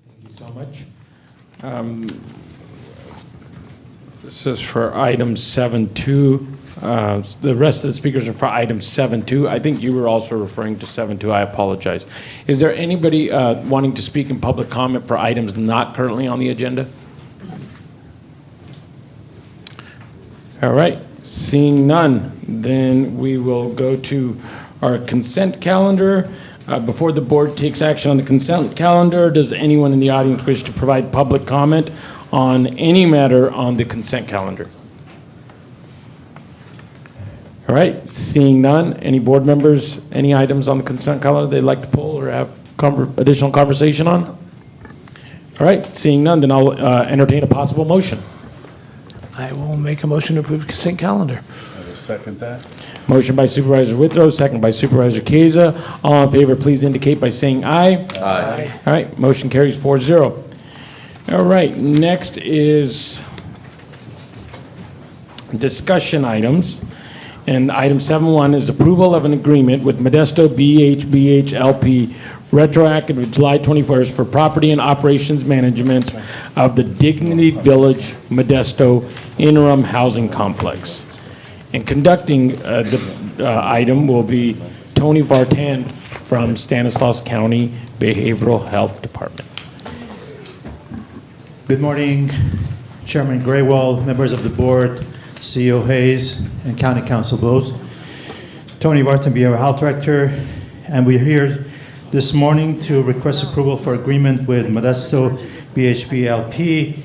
Thank you so much. This is for item 7.2. The rest of the speakers are for item 7.2. I think you were also referring to 7.2. I apologize. Is there anybody wanting to speak in public comment for items not currently on the agenda? All right, seeing none, then we will go to our consent calendar. Before the board takes action on the consent calendar, does anyone in the audience wish to provide public comment on any matter on the consent calendar? All right, seeing none, any board members, any items on the consent calendar they'd like to pull or have additional conversation on? All right, seeing none, then I'll entertain a possible motion. I will make a motion to approve the consent calendar. I will second that. Motion by Supervisor Withrow, second by Supervisor Keza. All in favor, please indicate by saying aye. Aye. All right, motion carries 4-0. All right, next is discussion items. And item 7.1 is approval of an agreement with Modesto BHBH LP, retroactive to July 21st, for property and operations management of the Dignity Village Modesto interim housing complex. And conducting the item will be Tony Vartan from Stanislaus County Behavioral Health Department. Good morning, Chairman Graywall, members of the board, CEO Hayes, and County Council Bowes. Tony Vartan, Behavioral Health Director, and we're here this morning to request approval for agreement with Modesto BHB LP,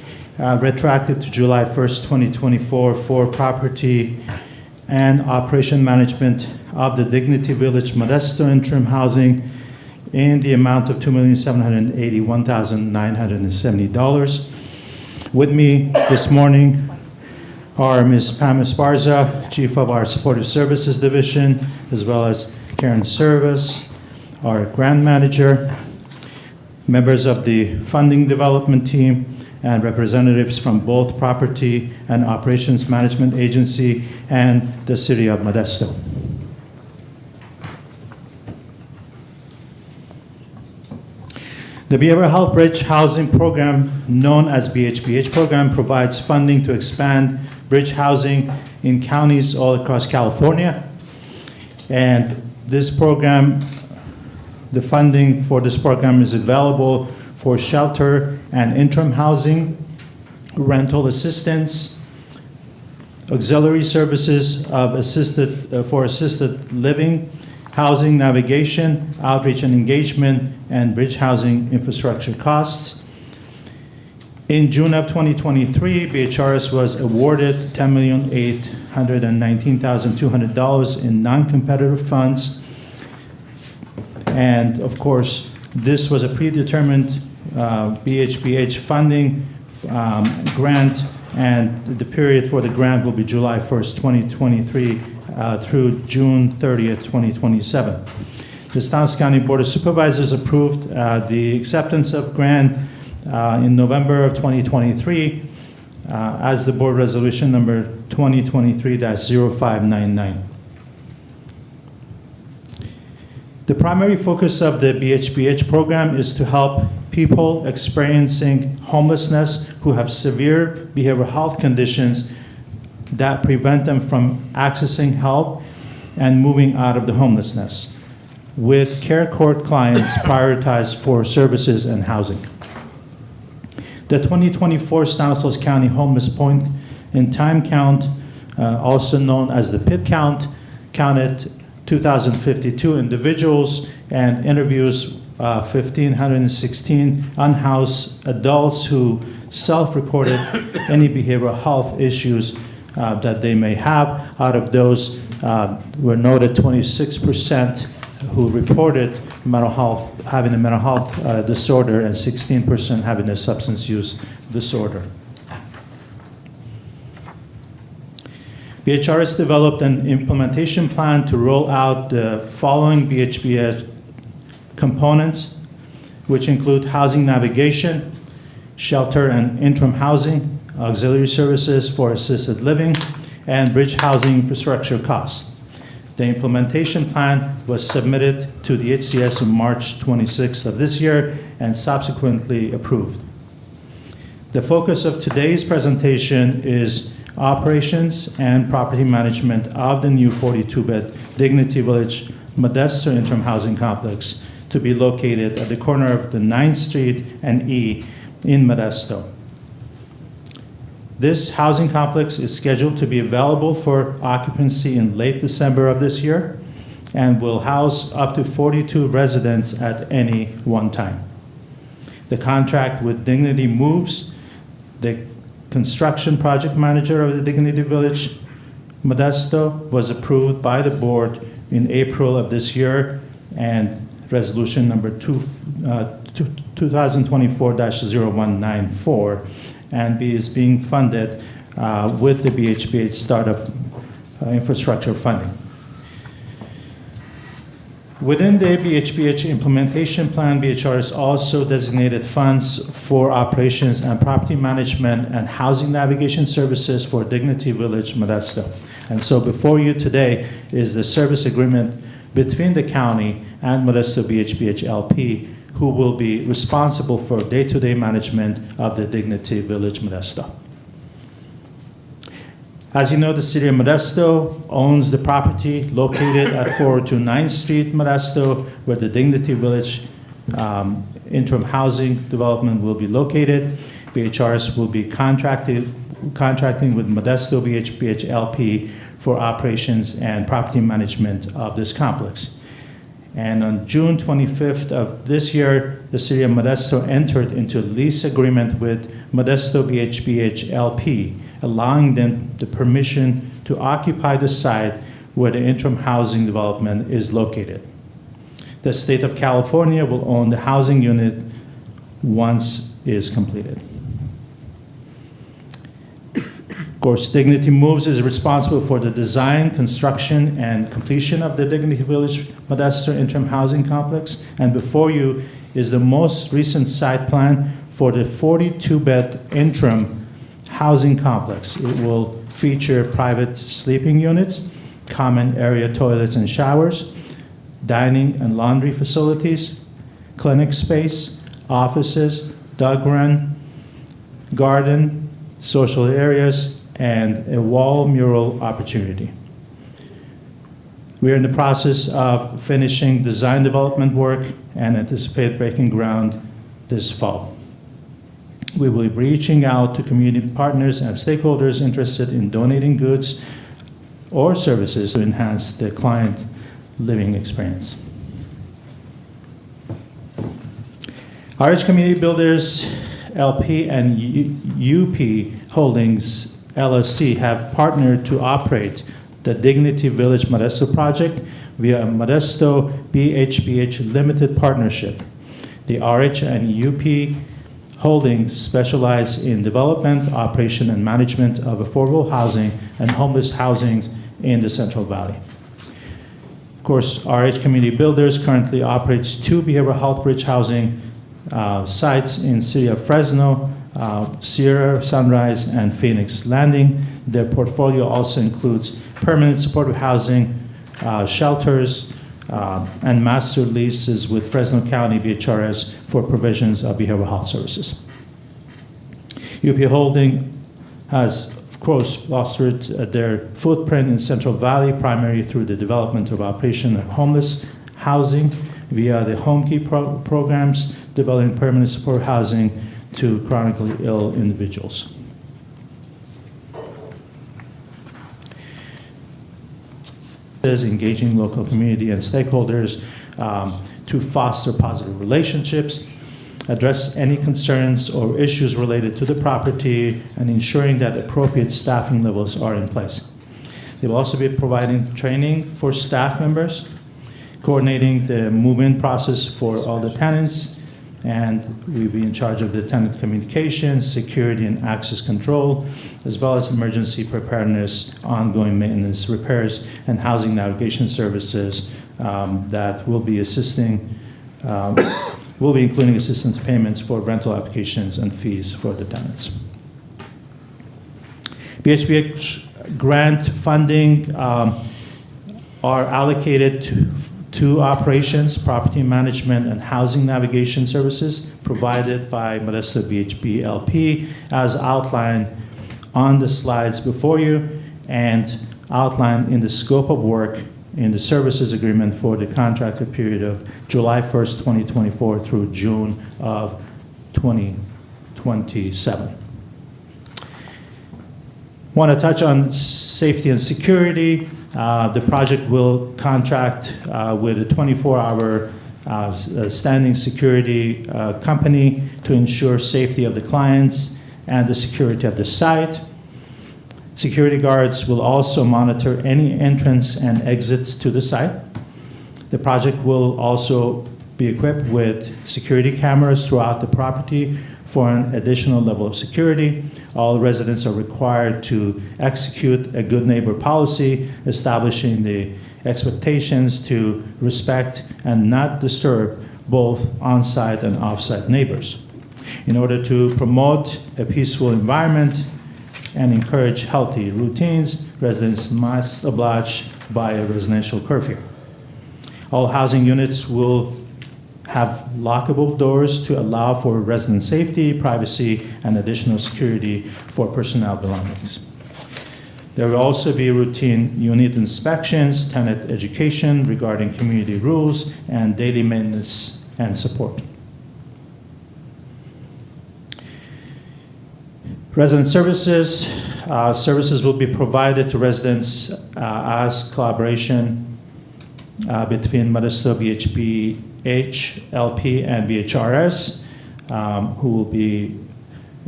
retroactive to July 1st, 2024, for property and operation management of the Dignity Village Modesto interim housing in the amount of $2,781,970. With me this morning are Ms. Pam Esparza, Chief of our Supportive Services Division, as well as Karen Service, our Grant Manager, members of the Funding Development Team, and representatives from both Property and Operations Management Agency and the City of Modesto. The Behavioral Health Bridge Housing Program, known as BHBH program, provides funding to expand bridge housing in counties all across California. And this program, the funding for this program is available for shelter and interim housing rental assistance, auxiliary services of for assisted living, housing navigation, outreach and engagement, and bridge housing infrastructure costs. In June of 2023, BHRS was awarded $10,819,200 in non-competitive funds. And of course, this was a predetermined BHBH funding grant, and the period for the grant will be July 1st, 2023 through June 30th, 2027. The Stanislaus County Board of Supervisors approved the acceptance of grant in November of 2023 as the board resolution number 2023-0599. The primary focus of the BHBH program is to help people experiencing homelessness who have severe behavioral health conditions that prevent them from accessing help and moving out of the homelessness, with care court clients prioritized for services and housing. The 2024 Stanislaus County Homeless Point in Time Count, also known as the PIT count, counted 2,052 individuals and interviews 1,516 unhoused adults who self-reported any behavioral health issues that they may have. Out of those, were noted 26% who reported having a mental health disorder, and 16% having a substance use disorder. BHRS developed an implementation plan to roll out the following BHBH components, which include housing navigation, shelter and interim housing, auxiliary services for assisted living, and bridge housing infrastructure costs. The implementation plan was submitted to the HCS on March 26th of this year and subsequently approved. The focus of today's presentation is operations and property management of the new 42-bed Dignity Village Modesto Interim Housing Complex to be located at the corner of the 9th Street and E in Modesto. This housing complex is scheduled to be available for occupancy in late December of this year and will house up to 42 residents at any one time. The contract with Dignity Moves, the construction project manager of the Dignity Village Modesto, was approved by the board in April of this year, and resolution number 2024-0194, and is being funded with the BHBH startup infrastructure funding. Within the BHBH implementation plan, BHR has also designated funds for operations and property management and housing navigation services for Dignity Village Modesto. And so before you today is the service agreement between the county and Modesto BHBH LP, who will be responsible for day-to-day management of the Dignity Village Modesto. As you know, the city of Modesto owns the property located at 402 9th Street, Modesto, where the Dignity Village interim housing development will be located. BHRS will be contracting with Modesto BHBH LP for operations and property management of this complex. And on June 25th of this year, the city of Modesto entered into a lease agreement with Modesto BHBH LP, allowing them the permission to occupy the site where the interim housing development is located. The state of California will own the housing unit once it is completed. Of course, Dignity Moves is responsible for the design, construction, and completion of the Dignity Village Modesto Interim Housing Complex. And before you is the most recent site plan for the 42-bed interim housing complex. It will feature private sleeping units, common area toilets and showers, dining and laundry facilities, clinic space, offices, dog run, garden, social areas, and a wall mural opportunity. We are in the process of finishing design development work and anticipate breaking ground this fall. We will be reaching out to community partners and stakeholders interested in donating goods or services to enhance the client living experience. RH Community Builders LP and UP Holdings LLC have partnered to operate the Dignity Village Modesto project via a Modesto BHBH limited partnership. The RH and UP Holdings specialize in development, operation, and management of affordable housing and homeless housing in the Central Valley. Of course, RH Community Builders currently operates 2 behavioral health bridge housing sites in city of Fresno, Sierra, Sunrise, and Phoenix Landing. Their portfolio also includes permanent supportive housing, shelters, and master leases with Fresno County BHRS for provisions of behavioral health services. UP Holding has, of course, fostered their footprint in Central Valley primarily through the development of operation of homeless housing via the Home Key programs, developing permanent support housing to chronically ill individuals. Engaging local community and stakeholders to foster positive relationships, address any concerns or issues related to the property, and ensuring that appropriate staffing levels are in place. They will also be providing training for staff members, coordinating the move-in process for all the tenants, and we'll be in charge of the tenant communication, security and access control, as well as emergency preparedness, ongoing maintenance, repairs, and housing navigation services that will be assisting, will be including assistance payments for rental applications and fees for the tenants. BHBH grant funding are allocated to operations, property management, and housing navigation services provided by Modesto BHB LP as outlined on the slides before you and outlined in the scope of work in the services agreement for the contracted period of July 1st, 2024 through June of 2027. Want to touch on safety and security. The project will contract with a 24-hour standing security company to ensure safety of the clients and the security of the site. Security guards will also monitor any entrance and exits to the site. The project will also be equipped with security cameras throughout the property for an additional level of security. All residents are required to execute a good neighbor policy, establishing the expectations to respect and not disturb both on-site and off-site neighbors. In order to promote a peaceful environment and encourage healthy routines, residents must oblige by a residential curfew. All housing units will have lockable doors to allow for resident safety, privacy, and additional security for personnel belongings. There will also be routine unit inspections, tenant education regarding community rules, and daily maintenance and support. Resident services. Services will be provided to residents as collaboration between Modesto BHBH, LP, and BHRS, who will be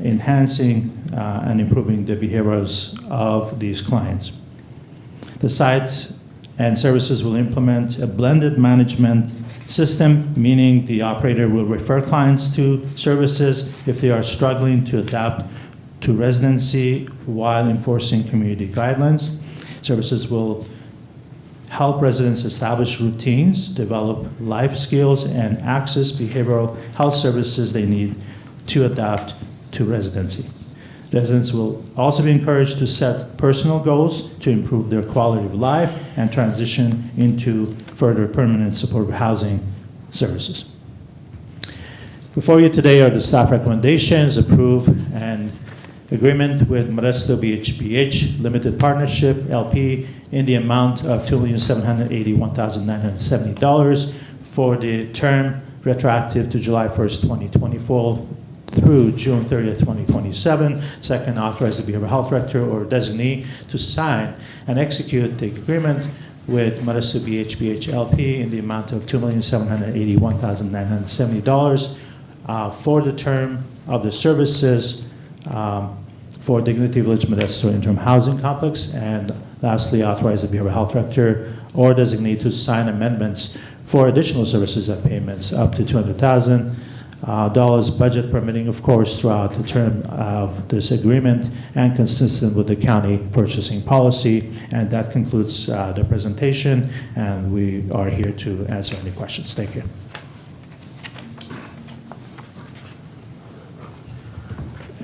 enhancing and improving the behaviors of these clients. The site and services will implement a blended management system, meaning the operator will refer clients to services if they are struggling to adapt to residency while enforcing community guidelines. Services will help residents establish routines, develop life skills, and access behavioral health services they need to adapt to residency. Residents will also be encouraged to set personal goals to improve their quality of life and transition into further permanent supportive housing services. Before you today are the staff recommendations, approve an agreement with Modesto BHBH Limited Partnership, LP, in the amount of $2,781,970 for the term retroactive to July 1st, 2024 through June 30th, 2027. Second, authorize the behavioral health director or designee to sign and execute the agreement with Modesto BHBH LP in the amount of $2,781,970 for the term of the services for Dignity Village Modesto Interim Housing Complex. And lastly, authorize the behavioral health director or designee to sign amendments for additional services and payments up to $200,000, budget permitting, of course, throughout the term of this agreement and consistent with the county purchasing policy. And that concludes the presentation, and we are here to answer any questions. Thank you.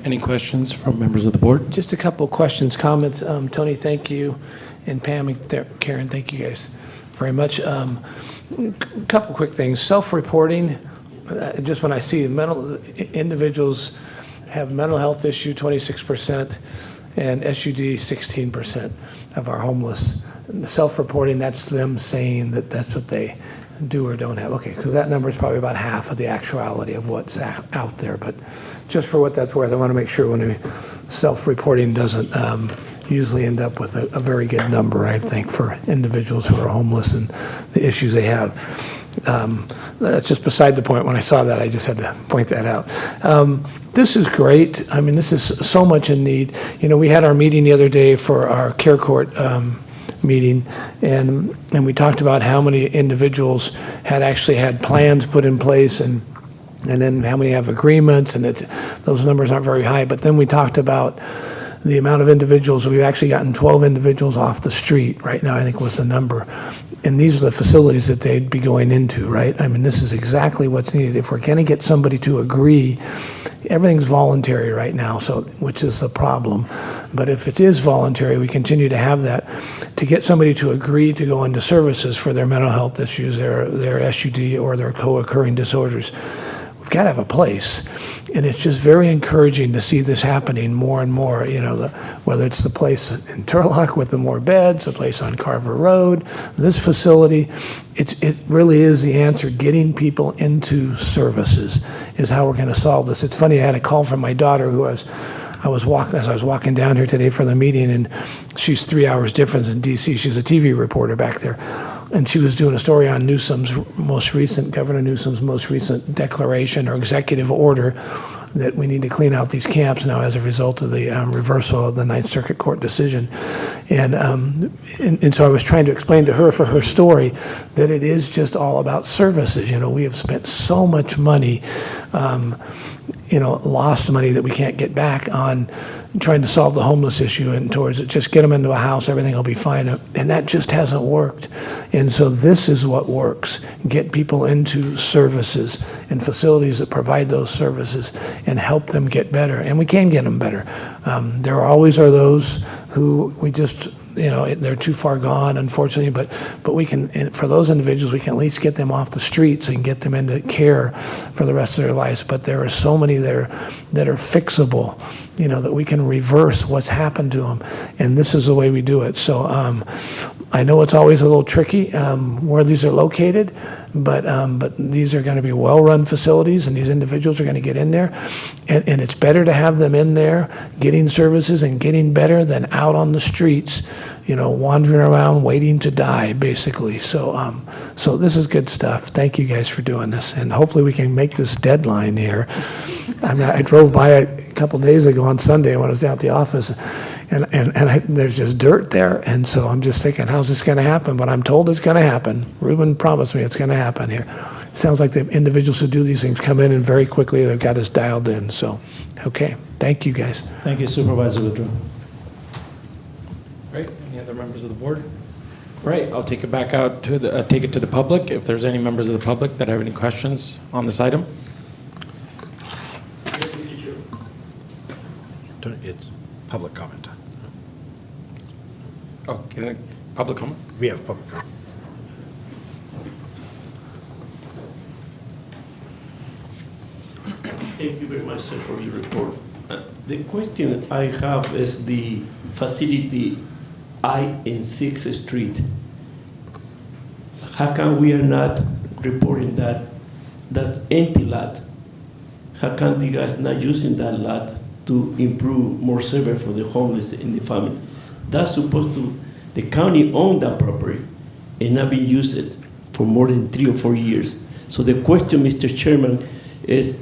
Any questions from members of the board? Just a couple of questions, comments. Tony, thank you, and Pam and Karen, thank you guys very much. A couple quick things. Self-reporting, just when I see individuals have mental health issue, 26%, and SUD, 16% of our homeless. Self-reporting, that's them saying that that's what they do or don't have. Okay, because that number is probably about half of the actuality of what's out there. But just for what that's worth, I want to make sure when we self-reporting doesn't usually end up with a very good number, I think, for individuals who are homeless and the issues they have. That's just beside the point. When I saw that, I just had to point that out. This is great. I mean, this is so much in need. You know, we had our meeting the other day for our care court meeting, and we talked about how many individuals had actually had plans put in place, and then how many have agreements, and those numbers aren't very high. But then we talked about the amount of individuals. We've actually gotten 12 individuals off the street right now, I think was the number. And these are the facilities that they'd be going into, right? I mean, this is exactly what's needed. If we're going to get somebody to agree, everything's voluntary right now, so which is the problem. But if it is voluntary, we continue to have that. To get somebody to agree to go into services for their mental health issues, their SUD, or their co-occurring disorders, we've got to have a place. And it's just very encouraging to see this happening more and more, you know, whether it's the place in Turlock with the more beds, the place on Carver Road, this facility, it really is the answer. Getting people into services is how we're going to solve this. It's funny, I had a call from my daughter who as I was walking down here today for the meeting, and she's 3 hours difference in DC. She's a TV reporter back there. And she was doing a story on Governor Newsom's most recent declaration or executive order that we need to clean out these camps now as a result of the reversal of the Ninth Circuit Court decision. And so I was trying to explain to her for her story that it is just all about services. You know, we have spent so much money, lost money that we can't get back on trying to solve the homeless issue, and towards it, just get them into a house, everything will be fine. And that just hasn't worked. And so this is what works. Get people into services and facilities that provide those services and help them get better. And we can get them better. There always are those who we just, they're too far gone, unfortunately, but we can, for those individuals, we can at least get them off the streets and get them into care for the rest of their lives. But there are so many that are fixable, that we can reverse what's happened to them. And this is the way we do it. So I know it's always a little tricky where these are located, but these are going to be well-run facilities, and these individuals are going to get in there. And it's better to have them in there getting services and getting better than out on the streets, wandering around waiting to die, basically. So this is good stuff. Thank you guys for doing this, and hopefully we can make this deadline here. I drove by a couple days ago on Sunday when I was down at the office, and there's just dirt there, and so I'm just thinking, how's this going to happen? But I'm told it's going to happen. Ruben promised me it's going to happen here. It sounds like the individuals who do these things come in, and very quickly they've got us dialed in. So, okay, thank you guys. Thank you, Supervisor Woodruff. Great. Any other members of the board? Great. I'll take it back out to take it to the public. If there's any members of the public that have any questions on this item. It's public comment time. Oh, public comment? We have public comment. Thank you very much, sir, for your report. The question I have is the facility I in 6th Street. How come we are not reporting that empty lot? how come you guys not using that lot to improve more service for the homeless in the family? That's supposed to, the county owned that property and not been used for more than 3 or 4 years. So the question, Mr. Chairman, is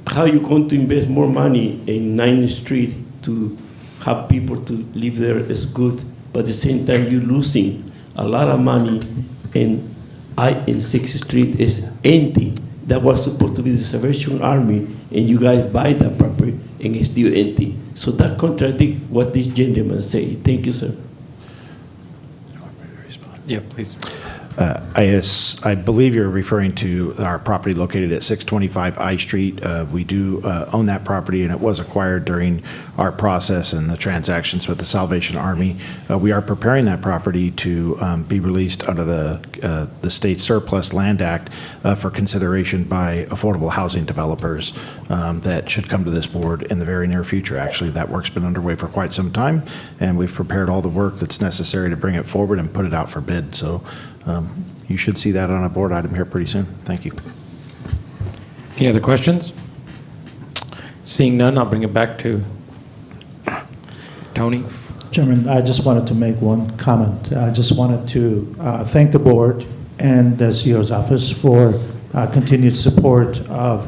how you going to invest more money in 9th Street to have people to live there is good, but at the same time you're losing a lot of money in 6th Street is empty. That was supposed to be the Salvation Army, and you guys buy that property and it's still empty. So that contradicts what this gentleman say. Thank you, sir. Yeah, please. I believe you're referring to our property located at 625 I Street. We do own that property, and it was acquired during our process and the transactions with the Salvation Army. We are preparing that property to be released under the State Surplus Land Act for consideration by affordable housing developers that should come to this board in the very near future. Actually, that work's been underway for quite some time, and we've prepared all the work that's necessary to bring it forward and put it out for bid. So you should see that on a board item here pretty soon. Thank you. Any other questions? Seeing none, I'll bring it back to Tony. Chairman, I just wanted to make one comment. I just wanted to thank the board and the CEO's office for continued support of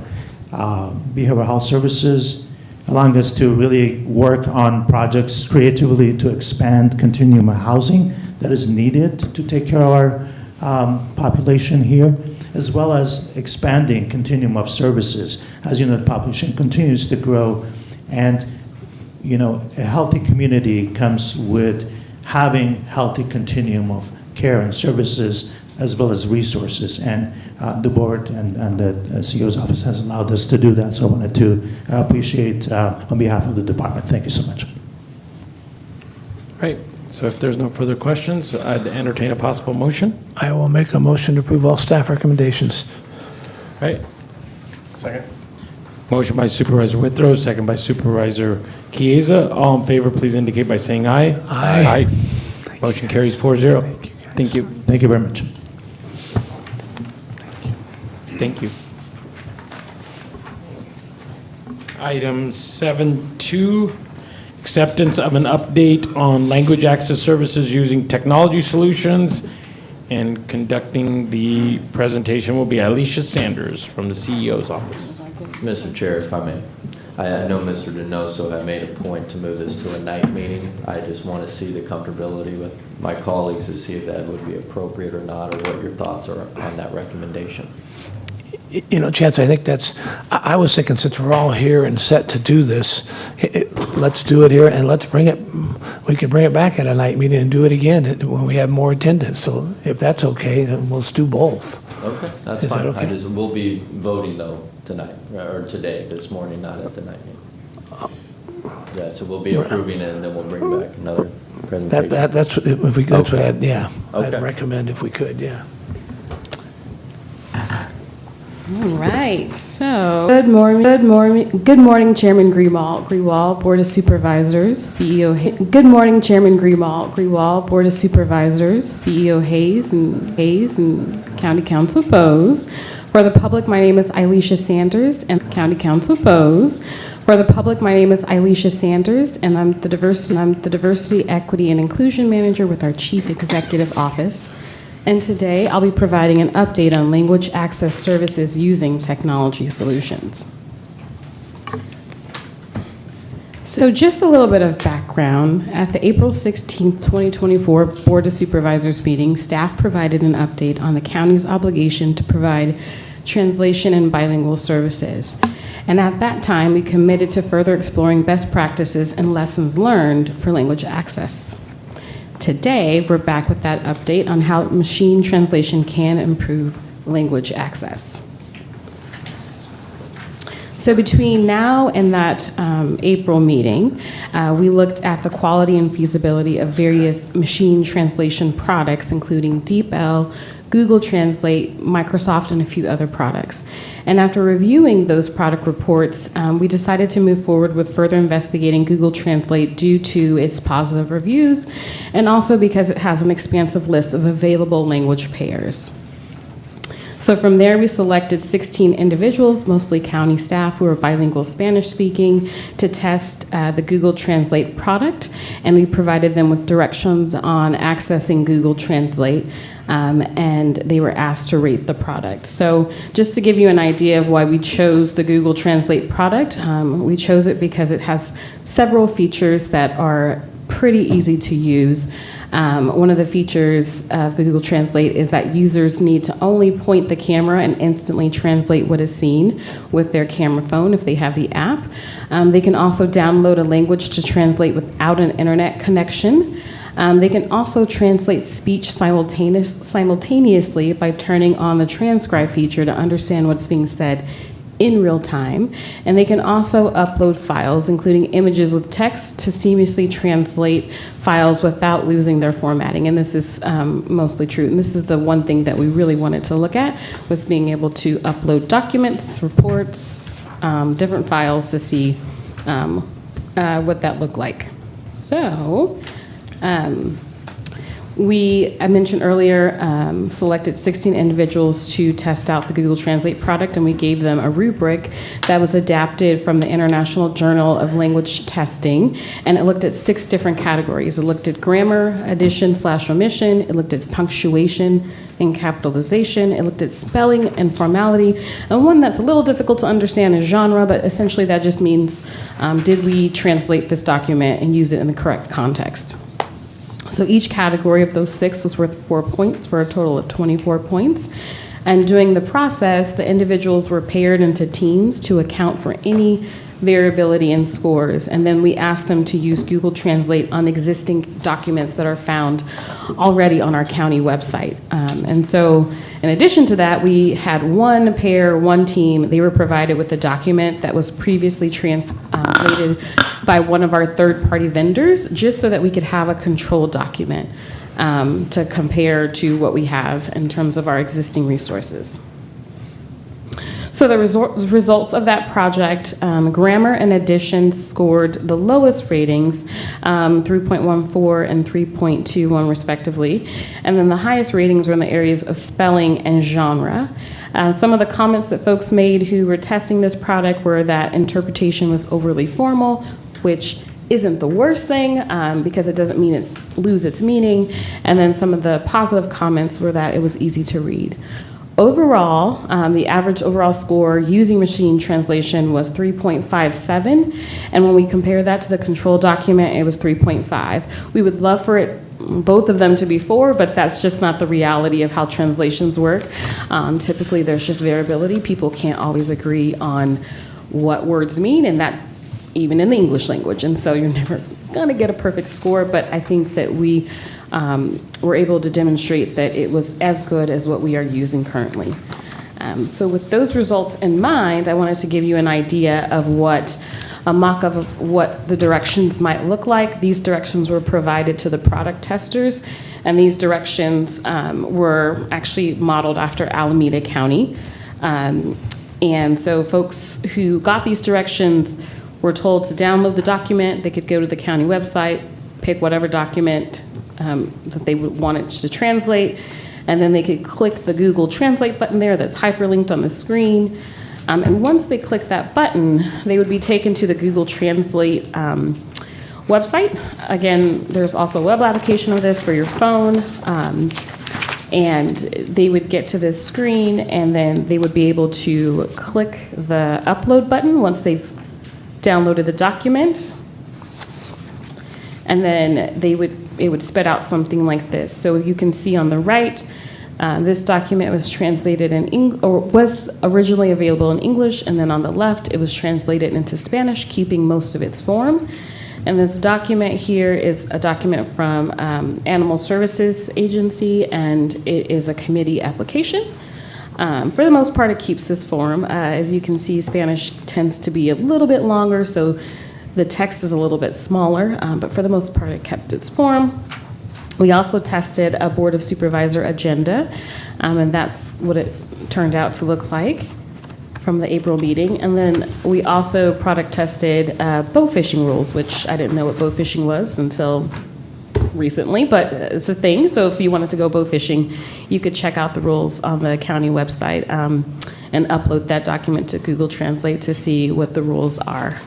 behavioral health services, allowing us to really work on projects creatively to expand continuum of housing that is needed to take care of our population here, as well as expanding continuum of services. As you know, the population continues to grow, and you know, a healthy community comes with having healthy continuum of care and services, as well as resources. And the board and the CEO's office has allowed us to do that. So I wanted to appreciate on behalf of the department. Thank you so much. Right. So if there's no further questions, I'd entertain a possible motion. I will make a motion to approve all staff recommendations. Right. Second. Motion by Supervisor Withrow, second by Supervisor Chiesa. All in favor, please indicate by saying aye. Aye. Aye. Motion carries 4-0. Thank you. Thank you very much. Thank you. Item 7.2, acceptance of an update on language access services using technology solutions. And conducting the presentation will be Alicia Sanders from the CEO's office. Mr. Chair, if I may. I know Mr. Donoso had made a point to move this to a night meeting. I just want to see the comfortability with my colleagues to see if that would be appropriate or not, or what your thoughts are on that recommendation. You know, Chance, I think that's, I was thinking since we're all here and set to do this, let's do it here and let's bring it, we could bring it back at a night meeting and do it again when we have more attendance. So if that's okay, then we'll do both. Okay, that's Is that fine. okay? We'll be voting though tonight, or today, this morning, not at the night meeting. Yeah, so we'll be approving it and then we'll bring back another presentation. That's, if we, that's what I'd, yeah, Okay. I'd recommend if we could, yeah. All right, so good morning, Chairman Grewal, Board of Supervisors, CEO. Good morning, Chairman Grewal, Board of Supervisors, CEO Hayes and County Council Bowes. For the public, my name is Alicia Sanders, and County Council Bowes. For the public, my name is Alicia Sanders, and I'm the Diversity, Equity, and Inclusion Manager with our Chief Executive Office. And today, I'll be providing an update on language access services using technology solutions. So just a little bit of background. At the April 16, 2024 Board of Supervisors meeting, staff provided an update on the county's obligation to provide translation and bilingual services. And at that time, we committed to further exploring best practices and lessons learned for language access. Today, we're back with that update on how machine translation can improve language access. So between now and that April meeting, we looked at the quality and feasibility of various machine translation products, including DeepL, Google Translate, Microsoft, and a few other products. And after reviewing those product reports, we decided to move forward with further investigating Google Translate due to its positive reviews, and also because it has an expansive list of available language pairs. So from there, we selected 16 individuals, mostly county staff who are bilingual Spanish speaking, to test the Google Translate product, and we provided them with directions on accessing Google Translate, and they were asked to rate the product. So just to give you an idea of why we chose the Google Translate product, we chose it because it has several features that are pretty easy to use. One of the features of Google Translate is that users need to only point the camera and instantly translate what is seen with their camera phone if they have the app. They can also download a language to translate without an internet connection. They can also translate speech simultaneously by turning on the transcribe feature to understand what's being said in real time. And they can also upload files, including images with text, to seamlessly translate files without losing their formatting. And this is mostly true. And this is the one thing that we really wanted to look at, was being able to upload documents, reports, different files to see what that looked like. So, I mentioned earlier, selected 16 individuals to test out the Google Translate product, and we gave them a rubric that was adapted from the International Journal of Language Testing, and it looked at 6 different categories. It looked at grammar, addition/omission, it looked at punctuation and capitalization, it looked at spelling and formality, and one that's a little difficult to understand is genre, but essentially that just means, did we translate this document and use it in the correct context? So each category of those 6 was worth 4 points for a total of 24 points. And during the process, the individuals were paired into teams to account for any variability in scores. And then we asked them to use Google Translate on existing documents that are found already on our county website. And so in addition to that, we had one pair, one team. They were provided with a document that was previously translated by one of our third-party vendors, just so that we could have a control document to compare to what we have in terms of our existing resources. So the results of that project, grammar and addition scored the lowest ratings, 3.14 and 3.21 respectively, and then the highest ratings were in the areas of spelling and genre. Some of the comments that folks made who were testing this product were that interpretation was overly formal, which isn't the worst thing because it doesn't mean it's lose its meaning, and then some of the positive comments were that it was easy to read. Overall, the average overall score using machine translation was 3.57, and when we compare that to the control document, it was 3.5. We would love for both of them to be 4, but that's just not the reality of how translations work. Typically, there's just variability. People can't always agree on what words mean, and that even in the English language, and so you're never going to get a perfect score, but I think that we were able to demonstrate that it was as good as what we are using currently. So with those results in mind, I wanted to give you an idea of what a mock-up of what the directions might look like. These directions were provided to the product testers, and these directions were actually modeled after Alameda County. And so folks who got these directions were told to download the document. They could go to the county website, pick whatever document that they wanted to translate, and then they could click the Google Translate button there that's hyperlinked on the screen. And once they click that button, they would be taken to the Google Translate website. Again, there's also a web application of this for your phone. And they would get to this screen, and then they would be able to click the upload button once they've downloaded the document. And then it would spit out something like this. So you can see on the right, this document was translated was originally available in English, and then on the left, it was translated into Spanish, keeping most of its form. And this document here is a document from Animal Services Agency, and it is a committee application. For the most part, it keeps this form. As you can see, Spanish tends to be a little bit longer, so the text is a little bit smaller, but for the most part, it kept its form. We also tested a Board of Supervisor agenda, and that's what it turned out to look like from the April meeting. And then we also product tested bow fishing rules, which I didn't know what bow fishing was until recently, but it's a thing. So if you wanted to go bow fishing, you could check out the rules on the county website and upload that document to Google Translate to see what the rules are.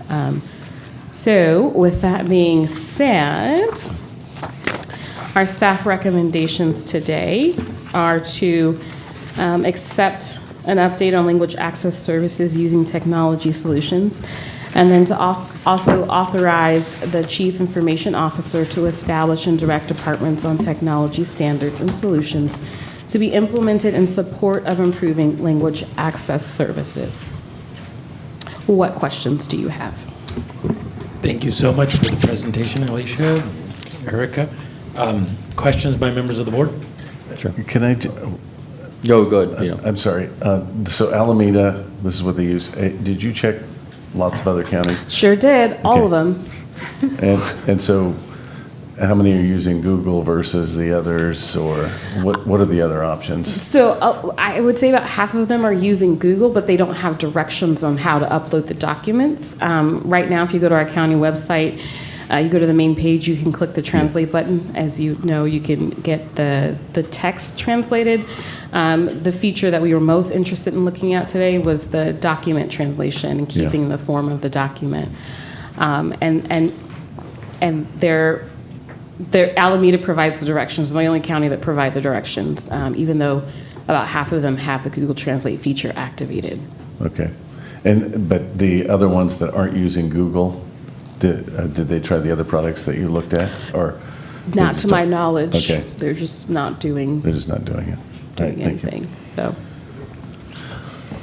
So with that being said, our staff recommendations today are to accept an update on language access services using technology solutions, and then to also authorize the Chief Information Officer to establish and direct departments on technology standards and solutions to be implemented in support of improving language access services. What questions do you have? Thank you so much for the presentation, Alicia, Erica. Questions by members of the board? Sure. Can I, Go ahead, Pino. I'm sorry. So Alameda, this is what they use. Did you check lots of other counties? Sure did, all of them. And so how many are using Google versus the others, or what are the other options? So I would say about half of them are using Google, but they don't have directions on how to upload the documents. Right now, if you go to our county website, you go to the main page, you can click the translate button. As you know, you can get the text translated. The feature that we were most interested in looking at today was the document translation and keeping the form of the document. And Alameda provides the directions. They're the only county that provide the directions, even though about half of them have the Google Translate feature activated. Okay. But the other ones that aren't using Google, did they try the other products that you looked at, or? Not to my knowledge. Okay. They're just not doing They're just not doing it. doing All right, thank you. anything. So.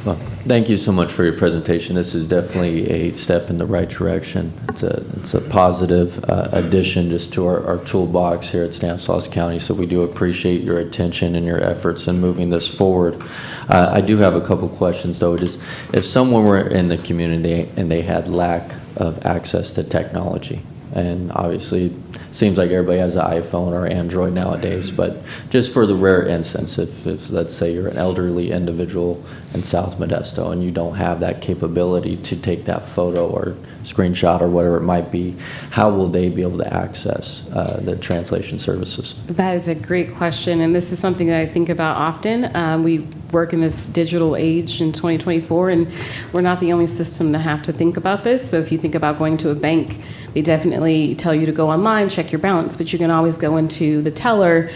Well, thank you so much for your presentation. This is definitely a step in the right direction. It's a positive addition just to our toolbox here at Stanislaus County, so we do appreciate your attention and your efforts in moving this forward. I do have a couple questions, though. Just if someone were in the community and they had lack of access to technology, and obviously it seems like everybody has an iPhone or Android nowadays, but just for the rare instance, if let's say you're an elderly individual in South Modesto and you don't have that capability to take that photo or screenshot or whatever it might be, how will they be able to access the translation services? That is a great question, and this is something that I think about often. We work in this digital age in 2024, and we're not the only system to have to think about this. So if you think about going to a bank, they definitely tell you to go online, check your balance, but you can always go into the teller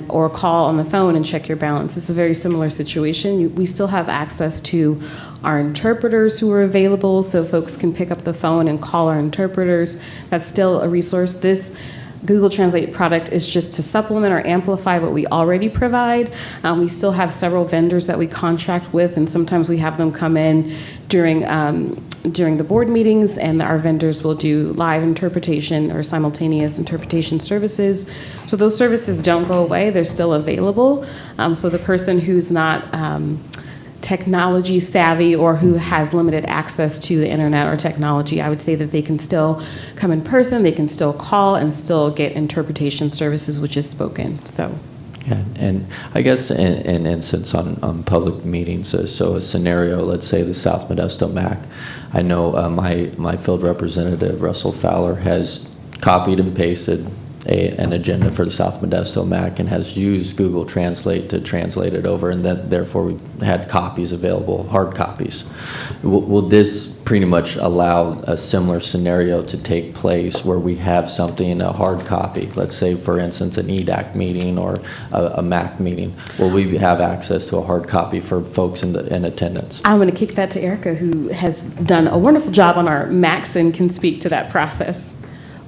or call on the phone and check your balance. It's a very similar situation. We still have access to our interpreters who are available, so folks can pick up the phone and call our interpreters. That's still a resource. This Google Translate product is just to supplement or amplify what we already provide. We still have several vendors that we contract with, and sometimes we have them come in during the board meetings, and our vendors will do live interpretation or simultaneous interpretation services. So those services don't go away. They're still available. So the person who's not technology savvy or who has limited access to the internet or technology, I would say that they can still come in person, they can still call and still get interpretation services, which is spoken. So. Yeah, and I guess in instance on public meetings, so a scenario, let's say the South Modesto MAC, I know my field representative, Russell Fowler, has copied and pasted an agenda for the South Modesto MAC and has used Google Translate to translate it over, and then therefore we had copies available, hard copies. Will this pretty much allow a similar scenario to take place where we have something in a hard copy, let's say for instance an EDAC meeting or a MAC meeting? Will we have access to a hard copy for folks in attendance? I'm going to kick that to Erica, who has done a wonderful job on our MACs and can speak to that process.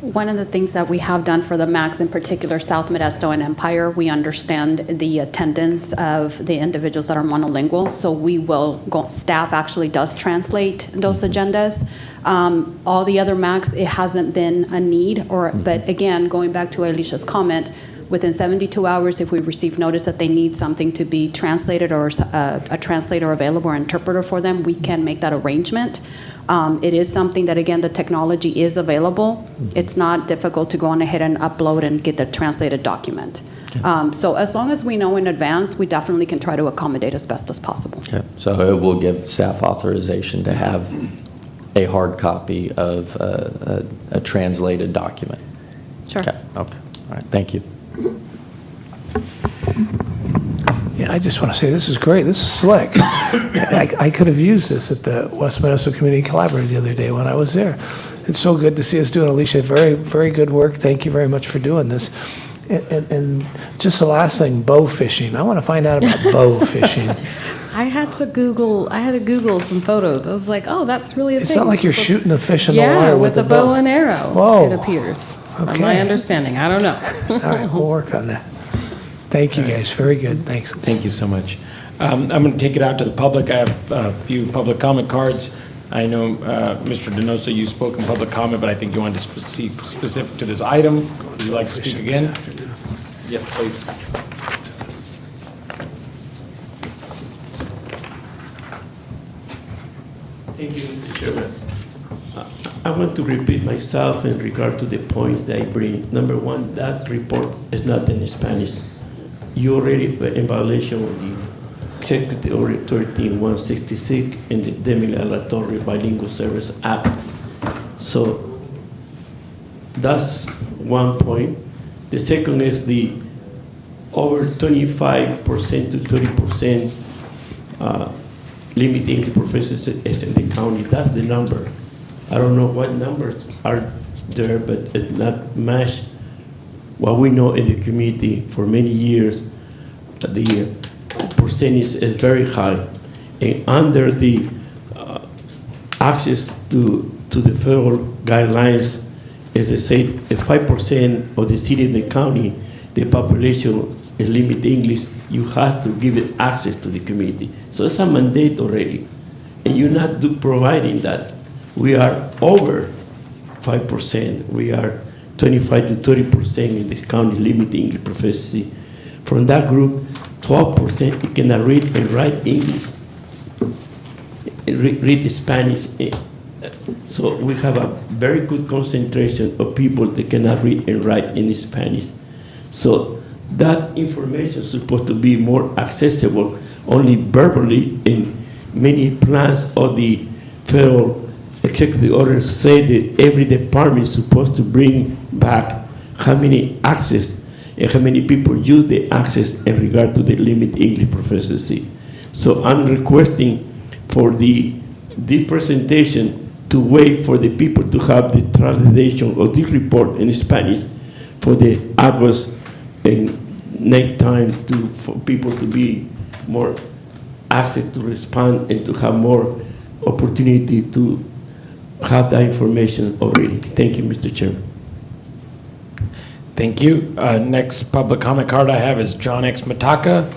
One of the things that we have done for the MACs, in particular South Modesto and Empire, we understand the attendance of the individuals that are monolingual, so we will go, staff actually does translate those agendas. All the other MACs, it hasn't been a need, but again, going back to Alicia's comment, within 72 hours, if we receive notice that they need something to be translated or a translator available or interpreter for them, we can make that arrangement. It is something that, again, the technology is available. It's not difficult to go on ahead and upload and get the translated document. So as long as we know in advance, we definitely can try to accommodate as best as possible. Okay. So it will give staff authorization to have a hard copy of a translated document. Sure. Okay. Okay. All right, thank you. Yeah, I just want to say this is great. This is slick. I could have used this at the West Modesto Community Collaborative the other day when I was there. It's so good to see us doing. Alicia, very, very good work. Thank you very much for doing this. And just the last thing, bow fishing. I want to find out about bow fishing. I had to Google some photos. I was like, oh, that's really a thing. It's not like you're shooting a fish in the Yeah, water with a bow and arrow. Whoa. It appears. From Okay. my understanding. I don't know. All right, we'll work on that. Thank you, guys. Very good. Thanks. Thank you so much. I'm going to take it out to the public. I have a few public comment cards. I know, Mr. Donoso, you spoke in public comment, but I think you wanted to speak specific to this item. Would you like to speak again? Yes, please. Thank you, Mr. Chairman. I want to repeat myself in regard to the points that I bring. Number one, that report is not in Spanish. You already were in violation of the Executive Order 13166 in the Demilatory Bilingual Service Act. So that's one point. The second is the over 25% to 30% limit English professors is in the county. That's the number. I don't know what numbers are there, but it's not match what we know in the community for many years. The percentage is very high, and under the access to the federal guidelines, as I said, 5% of the city and the county, the population is limited English. You have to give it access to the community. So it's a mandate already, and you're not providing that. We are over 5%. We are 25 to 30% in the county limited English proficiency. From that group, 12% you cannot read and write English, read Spanish. So we have a very good concentration of people that cannot read and write in Spanish. So that information is supposed to be more accessible only verbally. In many plans of the federal executive orders say that every department is supposed to bring back how many access and how many people use the access in regard to the limited English proficiency. So I'm requesting for this presentation to wait for the people to have the translation of this report in Spanish for the August and next time for people to be more access to respond and to have more opportunity to have that information already. Thank you, Mr. Chairman. Thank you. Next public comment card I have is John X. Mataka.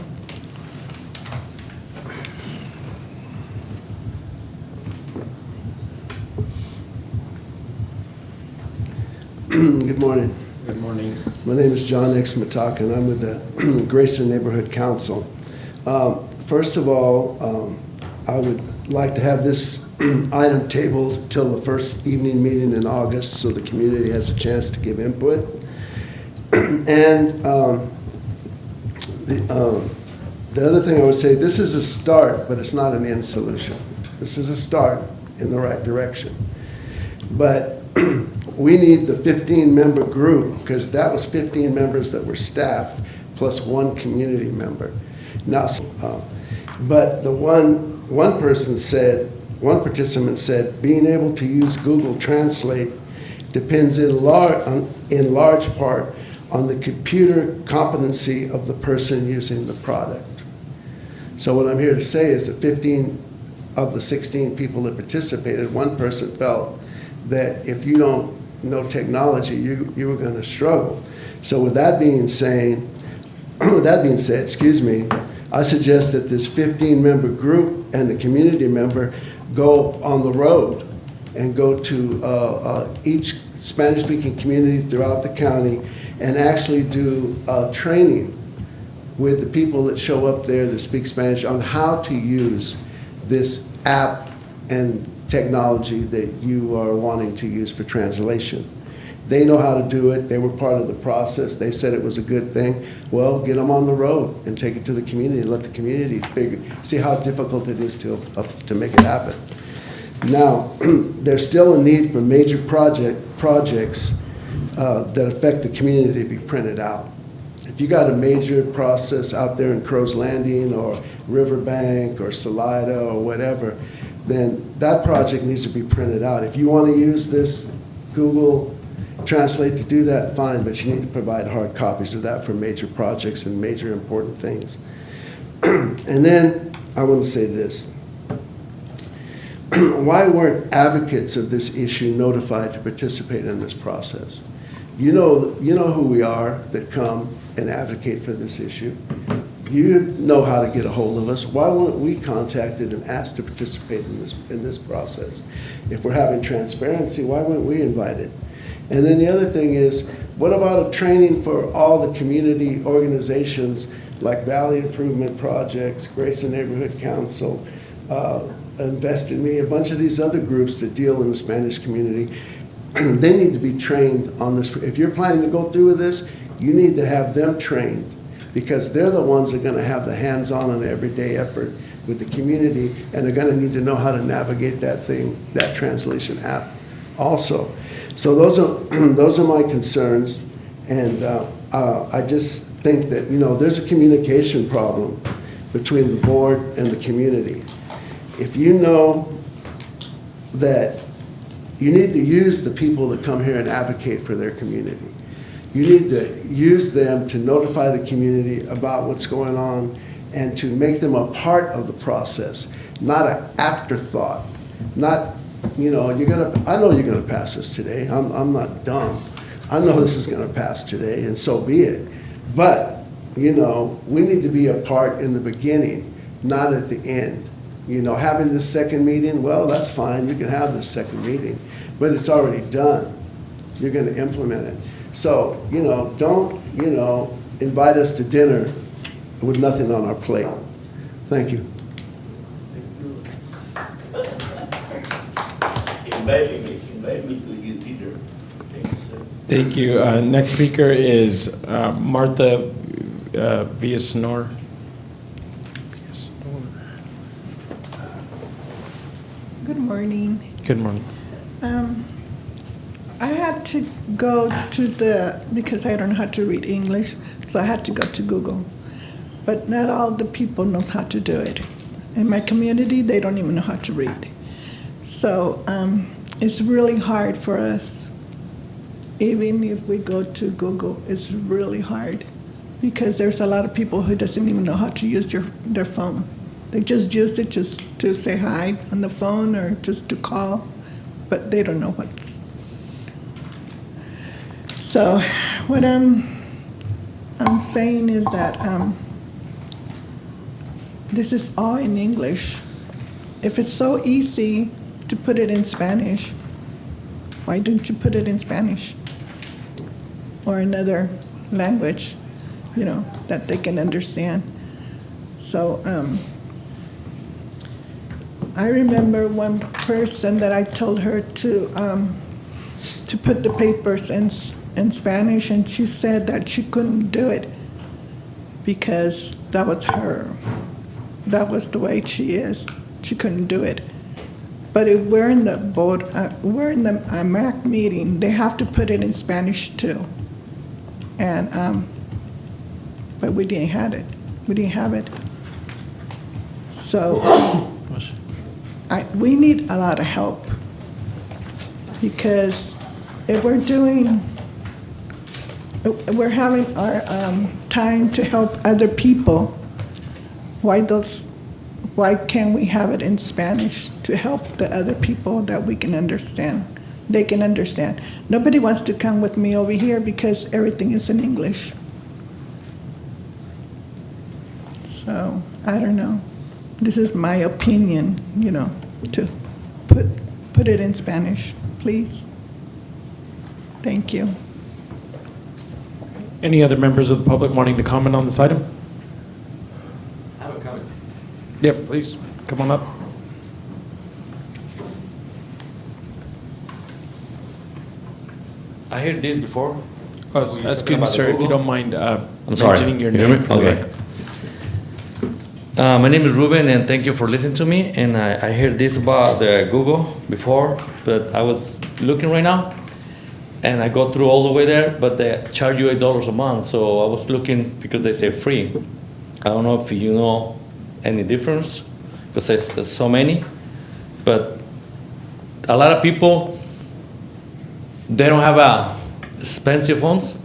Good morning. Good morning. My name is John X. Mataka, and I'm with the Grayson Neighborhood Council. First of all, I would like to have this item tabled till the first evening meeting in August so the community has a chance to give input. And the other thing I would say, this is a start, but it's not an end solution. This is a start in the right direction. But we need the 15-member group, because that was 15 members that were staff plus one community member. Now, but the one participant said, being able to use Google Translate depends in large part on the computer competency of the person using the product. So what I'm here to say is that 15 of the 16 people that participated, one person felt that if you don't know technology, you were going to struggle. So with that being said, excuse me, I suggest that this 15-member group and the community member go on the road and go to each Spanish-speaking community throughout the county and actually do training with the people that show up there that speak Spanish on how to use this app and technology that you are wanting to use for translation. They know how to do it. They were part of the process. They said it was a good thing. Well, get them on the road and take it to the community and let the community see how difficult it is to make it happen. Now, there's still a need for major projects that affect the community be printed out. If you got a major process out there in Crow's Landing or Riverbank or Salida or whatever, then that project needs to be printed out. If you want to use this Google Translate to do that, fine, but you need to provide hard copies of that for major projects and major important things. And then I want to say this. Why weren't advocates of this issue notified to participate in this process? You know who we are that come and advocate for this issue. You know how to get a hold of us. Why weren't we contacted and asked to participate in this process? If we're having transparency, why weren't we invited? And then the other thing is, what about a training for all the community organizations like Valley Improvement Projects, Grayson Neighborhood Council, Invest in Me, a bunch of these other groups that deal in the Spanish community? They need to be trained on this. If you're planning to go through with this, you need to have them trained, because they're the ones that are going to have the hands-on and everyday effort with the community, and they're going to need to know how to navigate that thing, that translation app also. So those are my concerns, and I just think that, there's a communication problem between the board and the community. If you know that you need to use the people that come here and advocate for their community, you need to use them to notify the community about what's going on and to make them a part of the process, not an afterthought. Not, I know you're gonna pass this today. I'm not dumb. I know this is gonna pass today, and so be it. But, we need to be a part in the beginning, not at the end. Having this second meeting, well, that's fine. You can have this second meeting, but it's already done. You're gonna implement it. So, don't, invite us to dinner with nothing on our plate. Thank you. Invite me to your dinner. Thank you, sir. Thank you. Next speaker is Martha Villasnor. Good morning. Good morning. I had to go to because I don't know how to read English, so I had to go to Google. But not all the people knows how to do it. In my community, they don't even know how to read. So it's really hard for us. Even if we go to Google, it's really hard because there's a lot of people who doesn't even know how to use their phone. They just use it just to say hi on the phone or just to call, but they don't know what's. So what I'm saying is that this is all in English. If it's so easy to put it in Spanish, why don't you put it in Spanish or another language, that they can understand? So I remember one person that I told her to put the papers in Spanish, and she said that she couldn't do it because that was her. That was the way she is. She couldn't do it. But if we're in the board, we're in the MAC meeting, they have to put it in Spanish too. And but we didn't have it. We didn't have it. So we need a lot of help, because if we're having our time to help other people, why can't we have it in Spanish to help the other people that we can understand? They can understand. Nobody wants to come with me over here because everything is in English. So I don't know. This is my opinion, to put it in Spanish, please. Thank you. Any other members of the public wanting to comment on this item? I have a comment. Yep, please, come on up. I heard this before. Excuse me, sir, if you don't mind I'm sorry. mentioning your You hear me? name. for the Okay. record. My name is Ruben, and thank you for listening to me. And I heard this about the Google before, but I was looking right now. and I go through all the way there, but they charge you $8 a month. So I was looking because they say free. I don't know if you know any difference because there's so many, but a lot of people, they don't have expensive phones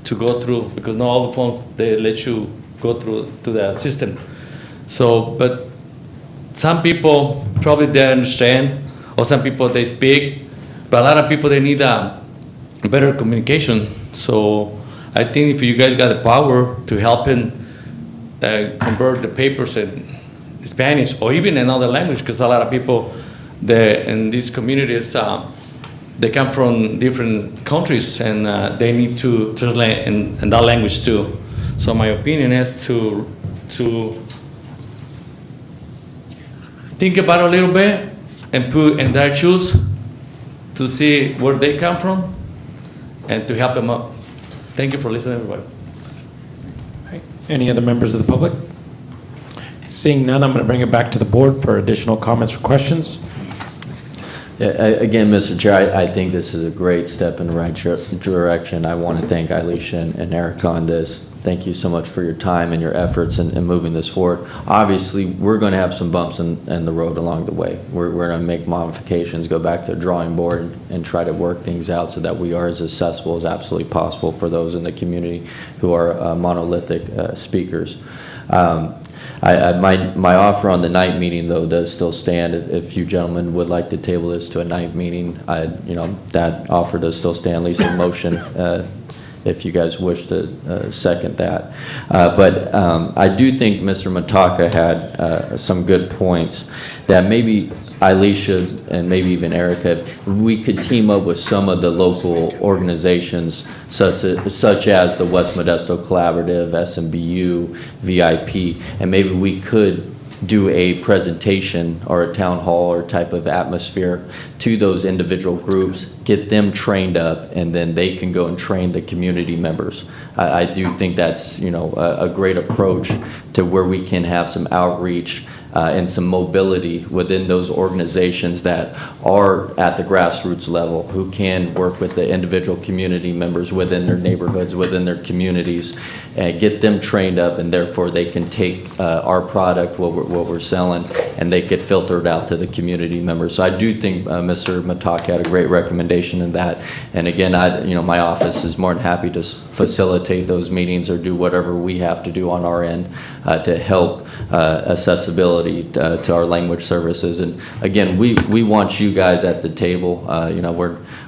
to go through because not all the phones they let you go through to the system. So, but some people probably they understand, or some people they speak, but a lot of people they need a better communication. So I think if you guys got the power to help in convert the papers in Spanish or even another language, because a lot of people in these communities they come from different countries and they need to translate in that language too. So my opinion is to think about it a little bit and put in their shoes to see where they come from and to help them up. Thank you for listening, everybody. Any other members of the public? Seeing none, I'm going to bring it back to the board for additional comments or questions. Again, Mr. Chair, I think this is a great step in the right direction. I want to thank Elisha and Eric on this. Thank you so much for your time and your efforts in moving this forward. Obviously, we're going to have some bumps in the road along the way. We're going to make modifications, go back to the drawing board and try to work things out so that we are as accessible as absolutely possible for those in the community who are monolithic speakers. My offer on the night meeting, though, does still stand. If you gentlemen would like to table this to a night meeting, that offer does still stand, at least in motion, if you guys wish to second that. But I do think Mr. Mataka had some good points that maybe Elisha and maybe even Erica, we could team up with some of the local organizations such as the West Modesto Collaborative, SMBU, VIP, and maybe we could do a presentation or a town hall or type of atmosphere to those individual groups, get them trained up, and then they can go and train the community members. I do think that's a great approach to where we can have some outreach and some mobility within those organizations that are at the grassroots level, who can work with the individual community members within their neighborhoods, within their communities, and get them trained up, and therefore they can take our product, what we're selling, and they get filtered out to the community members. So I do think Mr. Matak had a great recommendation in that. And again, my office is more than happy to facilitate those meetings or do whatever we have to do on our end to help accessibility to our language services. And again, we want you guys at the table.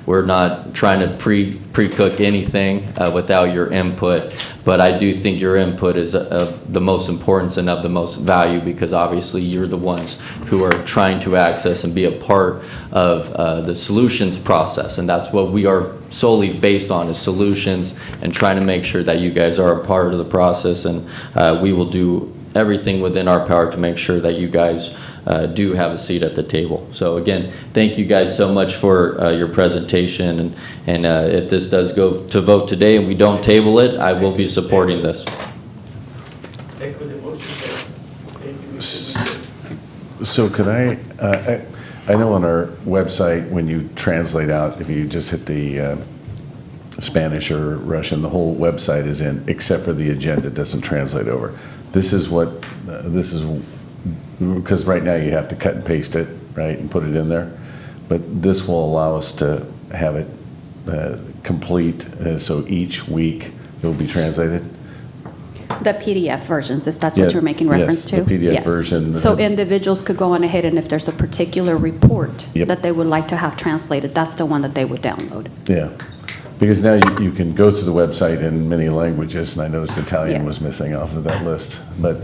We're not trying to pre-cook anything without your input, but I do think your input is of the most importance and of the most value, because obviously you're the ones who are trying to access and be a part of the solutions process, and that's what we are solely based on, is solutions and trying to make sure that you guys are a part of the process, and we will do everything within our power to make sure that you guys do have a seat at the table. So again, thank you guys so much for your presentation, and if this does go to vote today and we don't table it, I will be supporting this. So could I know on our website when you translate out, if you just hit the Spanish or Russian, the whole website is in, except for the agenda, it doesn't translate over. This is because right now you have to cut and paste it, right, and put it in there. But this will allow us to have it complete, so each week it will be translated. The PDF versions, if that's what you're making reference to? Yes, the PDF version. So individuals could go on ahead, and if there's a particular report that they would like to have translated, that's the one that they would download. Yeah. Because now you can go to the website in many languages, and I noticed Italian was missing off of that list. But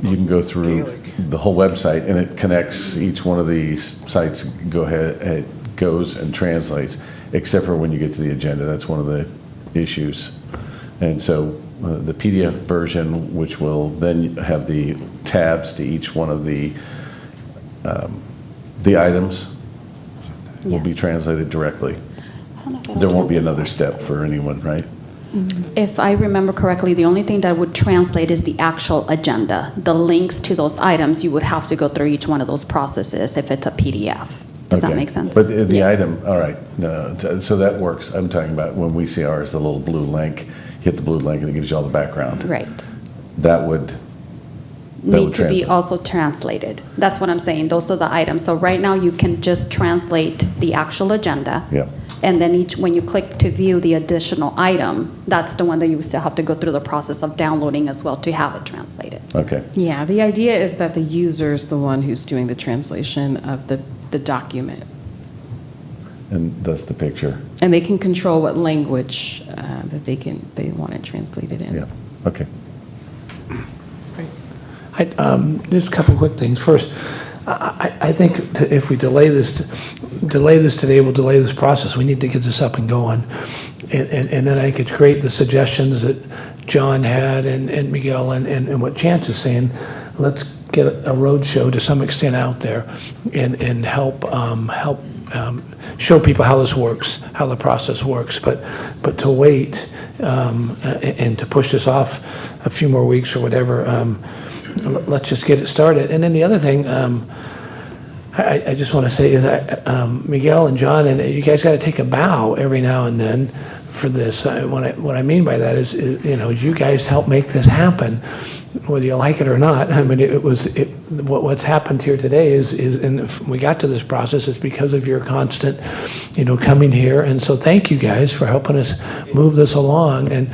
you can go through the whole website, and it connects each one of these sites. It goes and translates, except for when you get to the agenda. That's one of the issues. And so the PDF version, which will then have the tabs to each one of the items, will be translated directly. There won't be another step for anyone, right? If I remember correctly, the only thing that would translate is the actual agenda. The links to those items, you would have to go through each one of those processes if it's a PDF. Does that Okay. make sense? But the Yes. item, all right, no, so that works. I'm talking about when we see ours, the little blue link, hit the blue link and it gives you all the background. Right. That would Need to be translate. also translated. That's what I'm saying. Those are the items. So right now, you can just translate the actual agenda. Yeah. And then when you click to view the additional item, that's the one that you still have to go through the process of downloading as well to have it translated. Okay. Yeah, the idea is that the user is the one who's doing the translation of the document. And that's the picture. And they can control what language that they want it translated in. Yeah, okay. Just a couple quick things. First, I think if we delay this today, we'll delay this process. We need to get this up and going. And then I think it's great, the suggestions that John had and Miguel and what Chance is saying. Let's get a road show to some extent out there and help show people how this works, how the process works. But to wait and to push this off a few more weeks or whatever, let's just get it started. And then the other thing I just want to say is Miguel and John, and you guys got to take a bow every now and then for this. What I mean by that is you guys help make this happen, whether you like it or not. I mean, what's happened here today is and if we got to this process, it's because of your constant, coming here. And so thank you guys for helping us move this along. And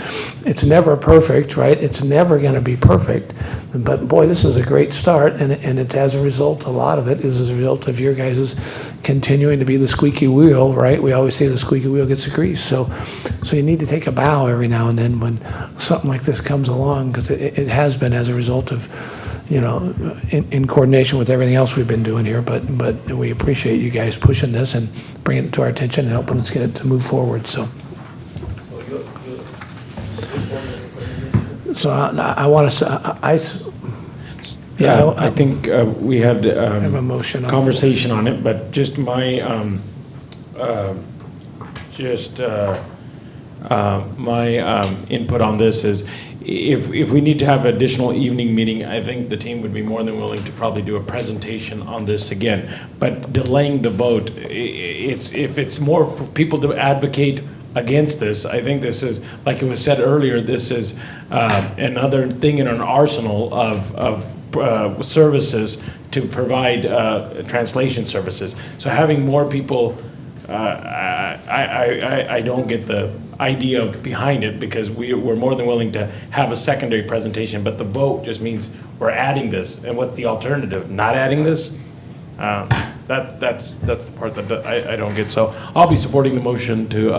it's never perfect, right? It's never going to be perfect. But boy, this is a great start. And it's as a result, a lot of it is as a result of your guys' continuing to be the squeaky wheel, right? We always say the squeaky wheel gets the grease. So you need to take a bow every now and then when something like this comes along, because it has been as a result of, in coordination with everything else we've been doing here. But we appreciate you guys pushing this and bringing it to our attention and helping us get it to move forward. So I want to, I think we had have a motion on the conversation on it, but just my input on this is if we need to have additional evening meeting, I think the team would be more than willing to probably do a presentation on this again. But delaying the vote, if it's more for people to advocate against this, I think this is, like it was said earlier, this is another thing in an arsenal of services to provide translation services. So having more people, I don't get the idea behind it, because we're more than willing to have a secondary presentation, but the vote just means we're adding this. And what's the alternative? Not adding this? That's the part that I don't get. So I'll be supporting the motion to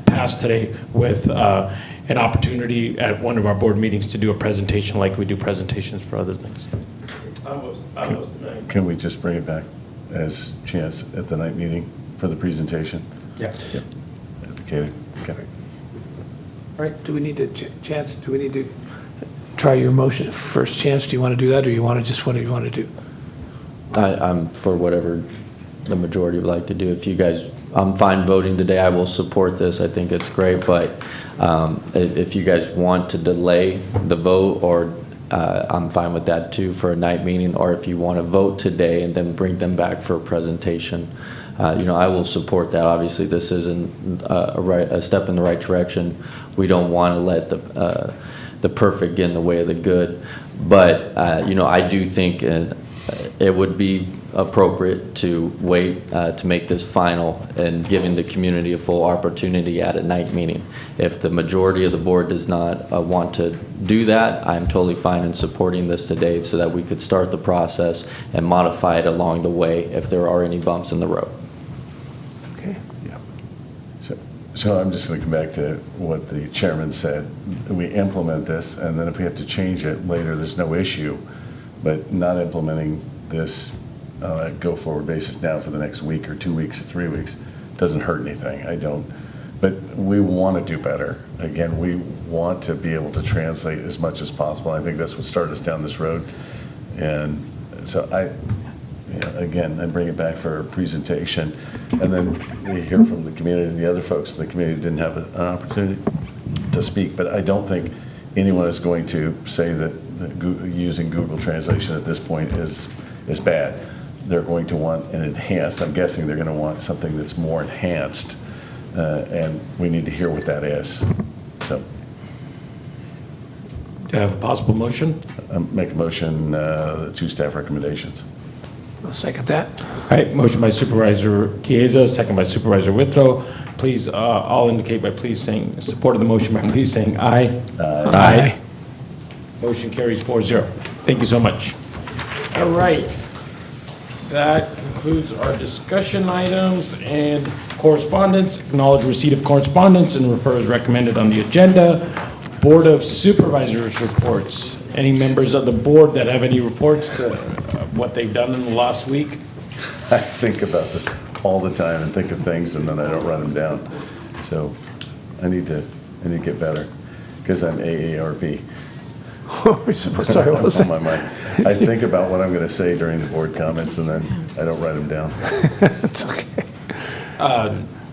pass today with an opportunity at one of our board meetings to do a presentation like we do presentations for other things. Can we just bring it back as chance at the night meeting for the presentation? Yeah. Yep. Advocated. Okay. All right, do we need to, Chance, do we need to try your motion first? Chance, do you want to do that, or you want to just, what do you want to do? I'm for whatever the majority would like to do. If you guys, I'm fine voting today. I will support this. I think it's great. But if you guys want to delay the vote, or I'm fine with that too for a night meeting. Or if you want to vote today and then bring them back for a presentation, I will support that. Obviously, this isn't a step in the right direction. We don't want to let the perfect get in the way of the good. But I do think it would be appropriate to wait to make this final and giving the community a full opportunity at a night meeting. If the majority of the board does not want to do that, I'm totally fine in supporting this today so that we could start the process and modify it along the way if there are any bumps in the road. Okay. Yeah. So I'm just going to come back to what the chairman said. We implement this, and then if we have to change it later, there's no issue. But not implementing this on a go-forward basis now for the next week or 2 weeks or 3 weeks doesn't hurt anything. I don't. But we want to do better. Again, we want to be able to translate as much as possible. I think that's what started us down this road. And so again, I bring it back for a presentation. And then we hear from the community, the other folks in the community didn't have an opportunity to speak. But I don't think anyone is going to say that using Google Translation at this point is bad. they're going to want an enhanced, I'm guessing they're going to want something that's more enhanced, and we need to hear what that is. So, Do you have a possible motion? make a motion, 2 staff recommendations. I'll second that. All right, motion by Supervisor Chiesa, second by Supervisor Withrow. Please, all indicate by please saying, support of the motion by please saying aye. Aye. Motion carries 4-0. Thank you so much. All right. That concludes our discussion items and correspondence. Acknowledge receipt of correspondence and refer as recommended on the agenda. Board of Supervisors reports. Any members of the board that have any reports to what they've done in the last week? I think about this all the time and think of things, and then I don't write them down. So I need to get better, because I'm AARP. Sorry, what was that? On my mind. I think about what I'm going to say during the board comments, and then I don't write them down. It's okay.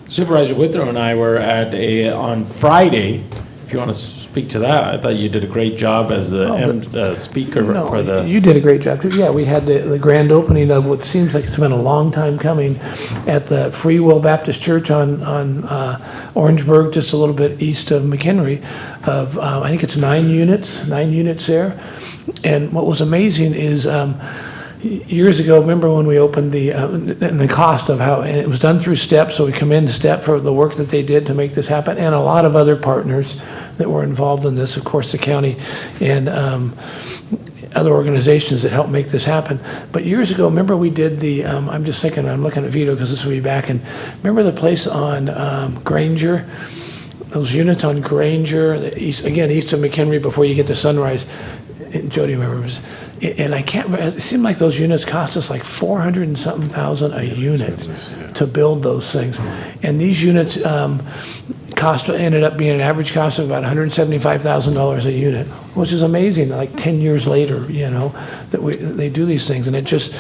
Supervisor Withrow and I were at on Friday, if you want to speak to that. I thought you did a great job as the speaker for the... You did a great job, too. Yeah, we had the grand opening of what seems like it's been a long time coming at the Free Will Baptist Church on Orangeburg, just a little bit east of McHenry, of, I think it's 9 units there. And what was amazing is, years ago, remember when we opened and the cost of how, and it was done through STEP, so we commend STEP for the work that they did to make this happen, and a lot of other partners that were involved in this, of course, the county and other organizations that helped make this happen. But years ago, remember we did I'm just thinking, I'm looking at Vito because this will be back, and remember the place on Granger? Those units on Granger, east of McHenry before you get to Sunrise. Jody remembers, and I can't remember, it seemed like those units cost us like $400 and something thousand a unit to build those things. And these units ended up being an average cost of about $175,000 a unit, which is amazing, like 10 years later, that they do these things. And it just,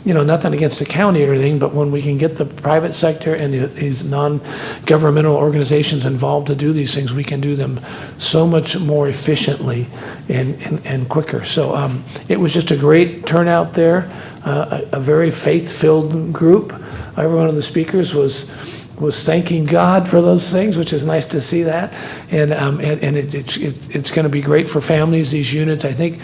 nothing against the county or anything, but when we can get the private sector and these non-governmental organizations involved to do these things, we can do them so much more efficiently and quicker. So it was just a great turnout there, a very faith-filled group. Every one of the speakers was thanking God for those things, which is nice to see that, and it's going to be great for families. These units, I think,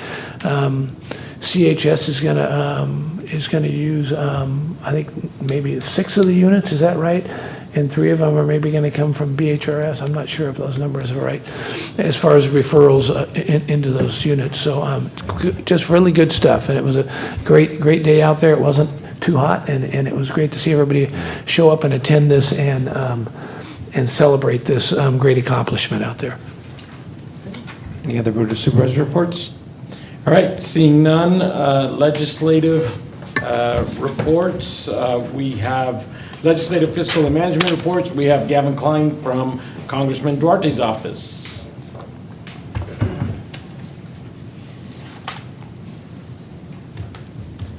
CHS is going to use, I think maybe 6 of the units. Is that right? And 3 of them are maybe going to come from BHRS. I'm not sure if those numbers are right, as far as referrals into those units. So just really good stuff, and it was a great day out there. It wasn't too hot, and it was great to see everybody show up and attend this and celebrate this great accomplishment out there. Any other Board of Supervisor reports? All right, seeing none, legislative reports. We have legislative fiscal and management reports. We have Gavin Klein from Congressman Duarte's office.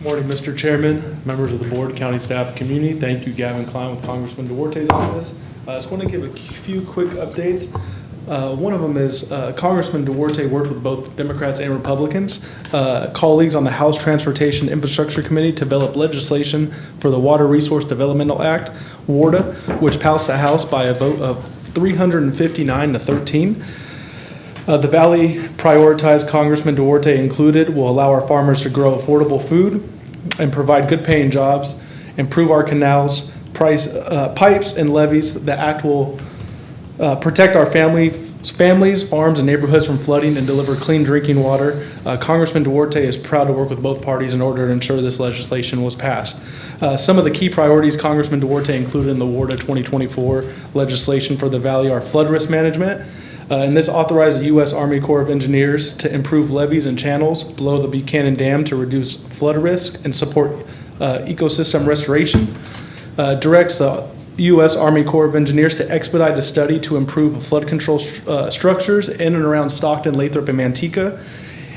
Morning, Mr. Chairman, members of the board, county staff, community. Thank you, Gavin Klein with Congressman Duarte's office. I just want to give a few quick updates. One of them is Congressman Duarte worked with both Democrats and Republicans, colleagues on the House Transportation Infrastructure Committee to develop legislation for the Water Resource Developmental Act, WARDA, which passed the House by a vote of 359 to 13. The Valley prioritized Congressman Duarte included will allow our farmers to grow affordable food and provide good paying jobs, improve our canals, pipes and levees. The act will protect our families, farms, and neighborhoods from flooding and deliver clean drinking water. Congressman Duarte is proud to work with both parties in order to ensure this legislation was passed. Some of the key priorities Congressman Duarte included in the WARDA 2024 legislation for the Valley are flood risk management. And this authorized the U.S. Army Corps of Engineers to improve levees and channels below the Buchanan Dam to reduce flood risk and support ecosystem restoration. Directs the U.S. Army Corps of Engineers to expedite a study to improve flood control structures in and around Stockton, Lathrop, and Manteca.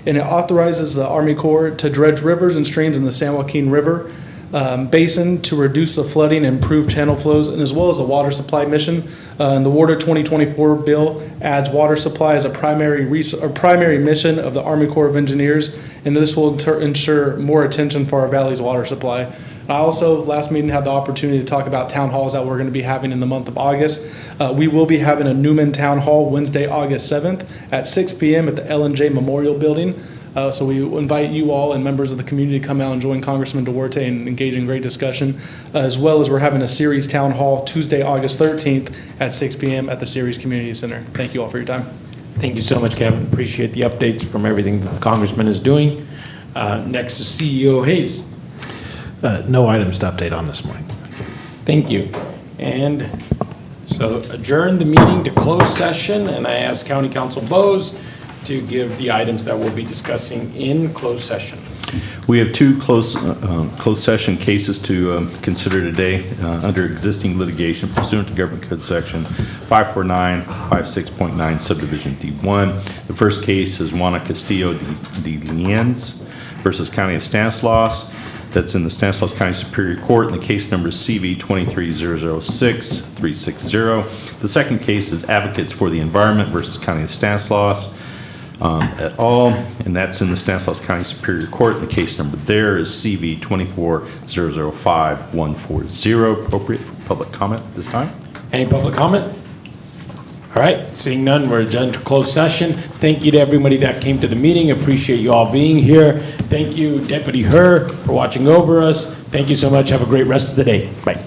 And it authorizes the Army Corps to dredge rivers and streams in the San Joaquin River basin to reduce the flooding and improve channel flows, and as well as a water supply mission. And the WARDA 2024 bill adds water supply as a primary mission of the Army Corps of Engineers, and this will ensure more attention for our valley's water supply. I also, last meeting, had the opportunity to talk about town halls that we're going to be having in the month of August. We will be having a Newman Town Hall Wednesday, August 7th at 6 p.m. at the L&J Memorial Building. So we invite you all and members of the community to come out and join Congressman Duarte and engage in great discussion, as well as we're having a Ceres Town Hall Tuesday, August 13th at 6 p.m. at the Ceres Community Center. Thank you all for your time. Thank you so much, Kevin. Appreciate the updates from everything that the Congressman is doing. Next is CEO Hayes. No items to update on this morning. Thank you. And so adjourn the meeting to closed session, and I ask County Council Bose to give the items that we'll be discussing in closed session. We have two closed session cases to consider today under existing litigation pursuant to Government Code Section 54956.9 Subdivision D1. The first case is Juana Castillo de Lienz versus County of Stanislaus. That's in the Stanislaus County Superior Court, and the case number is CV 23006-360. The second case is Advocates for the Environment versus County of Stanislaus et al., and that's in the Stanislaus County Superior Court, and the case number there is CV 24005-140. Appropriate for public comment at this time. Any public comment? All right, seeing none, we're adjourned to closed session. Thank you to everybody that came to the meeting. Appreciate you all being here. Thank you, Deputy Herr, for watching over us. Thank you so much. Have a great rest of the day. Bye.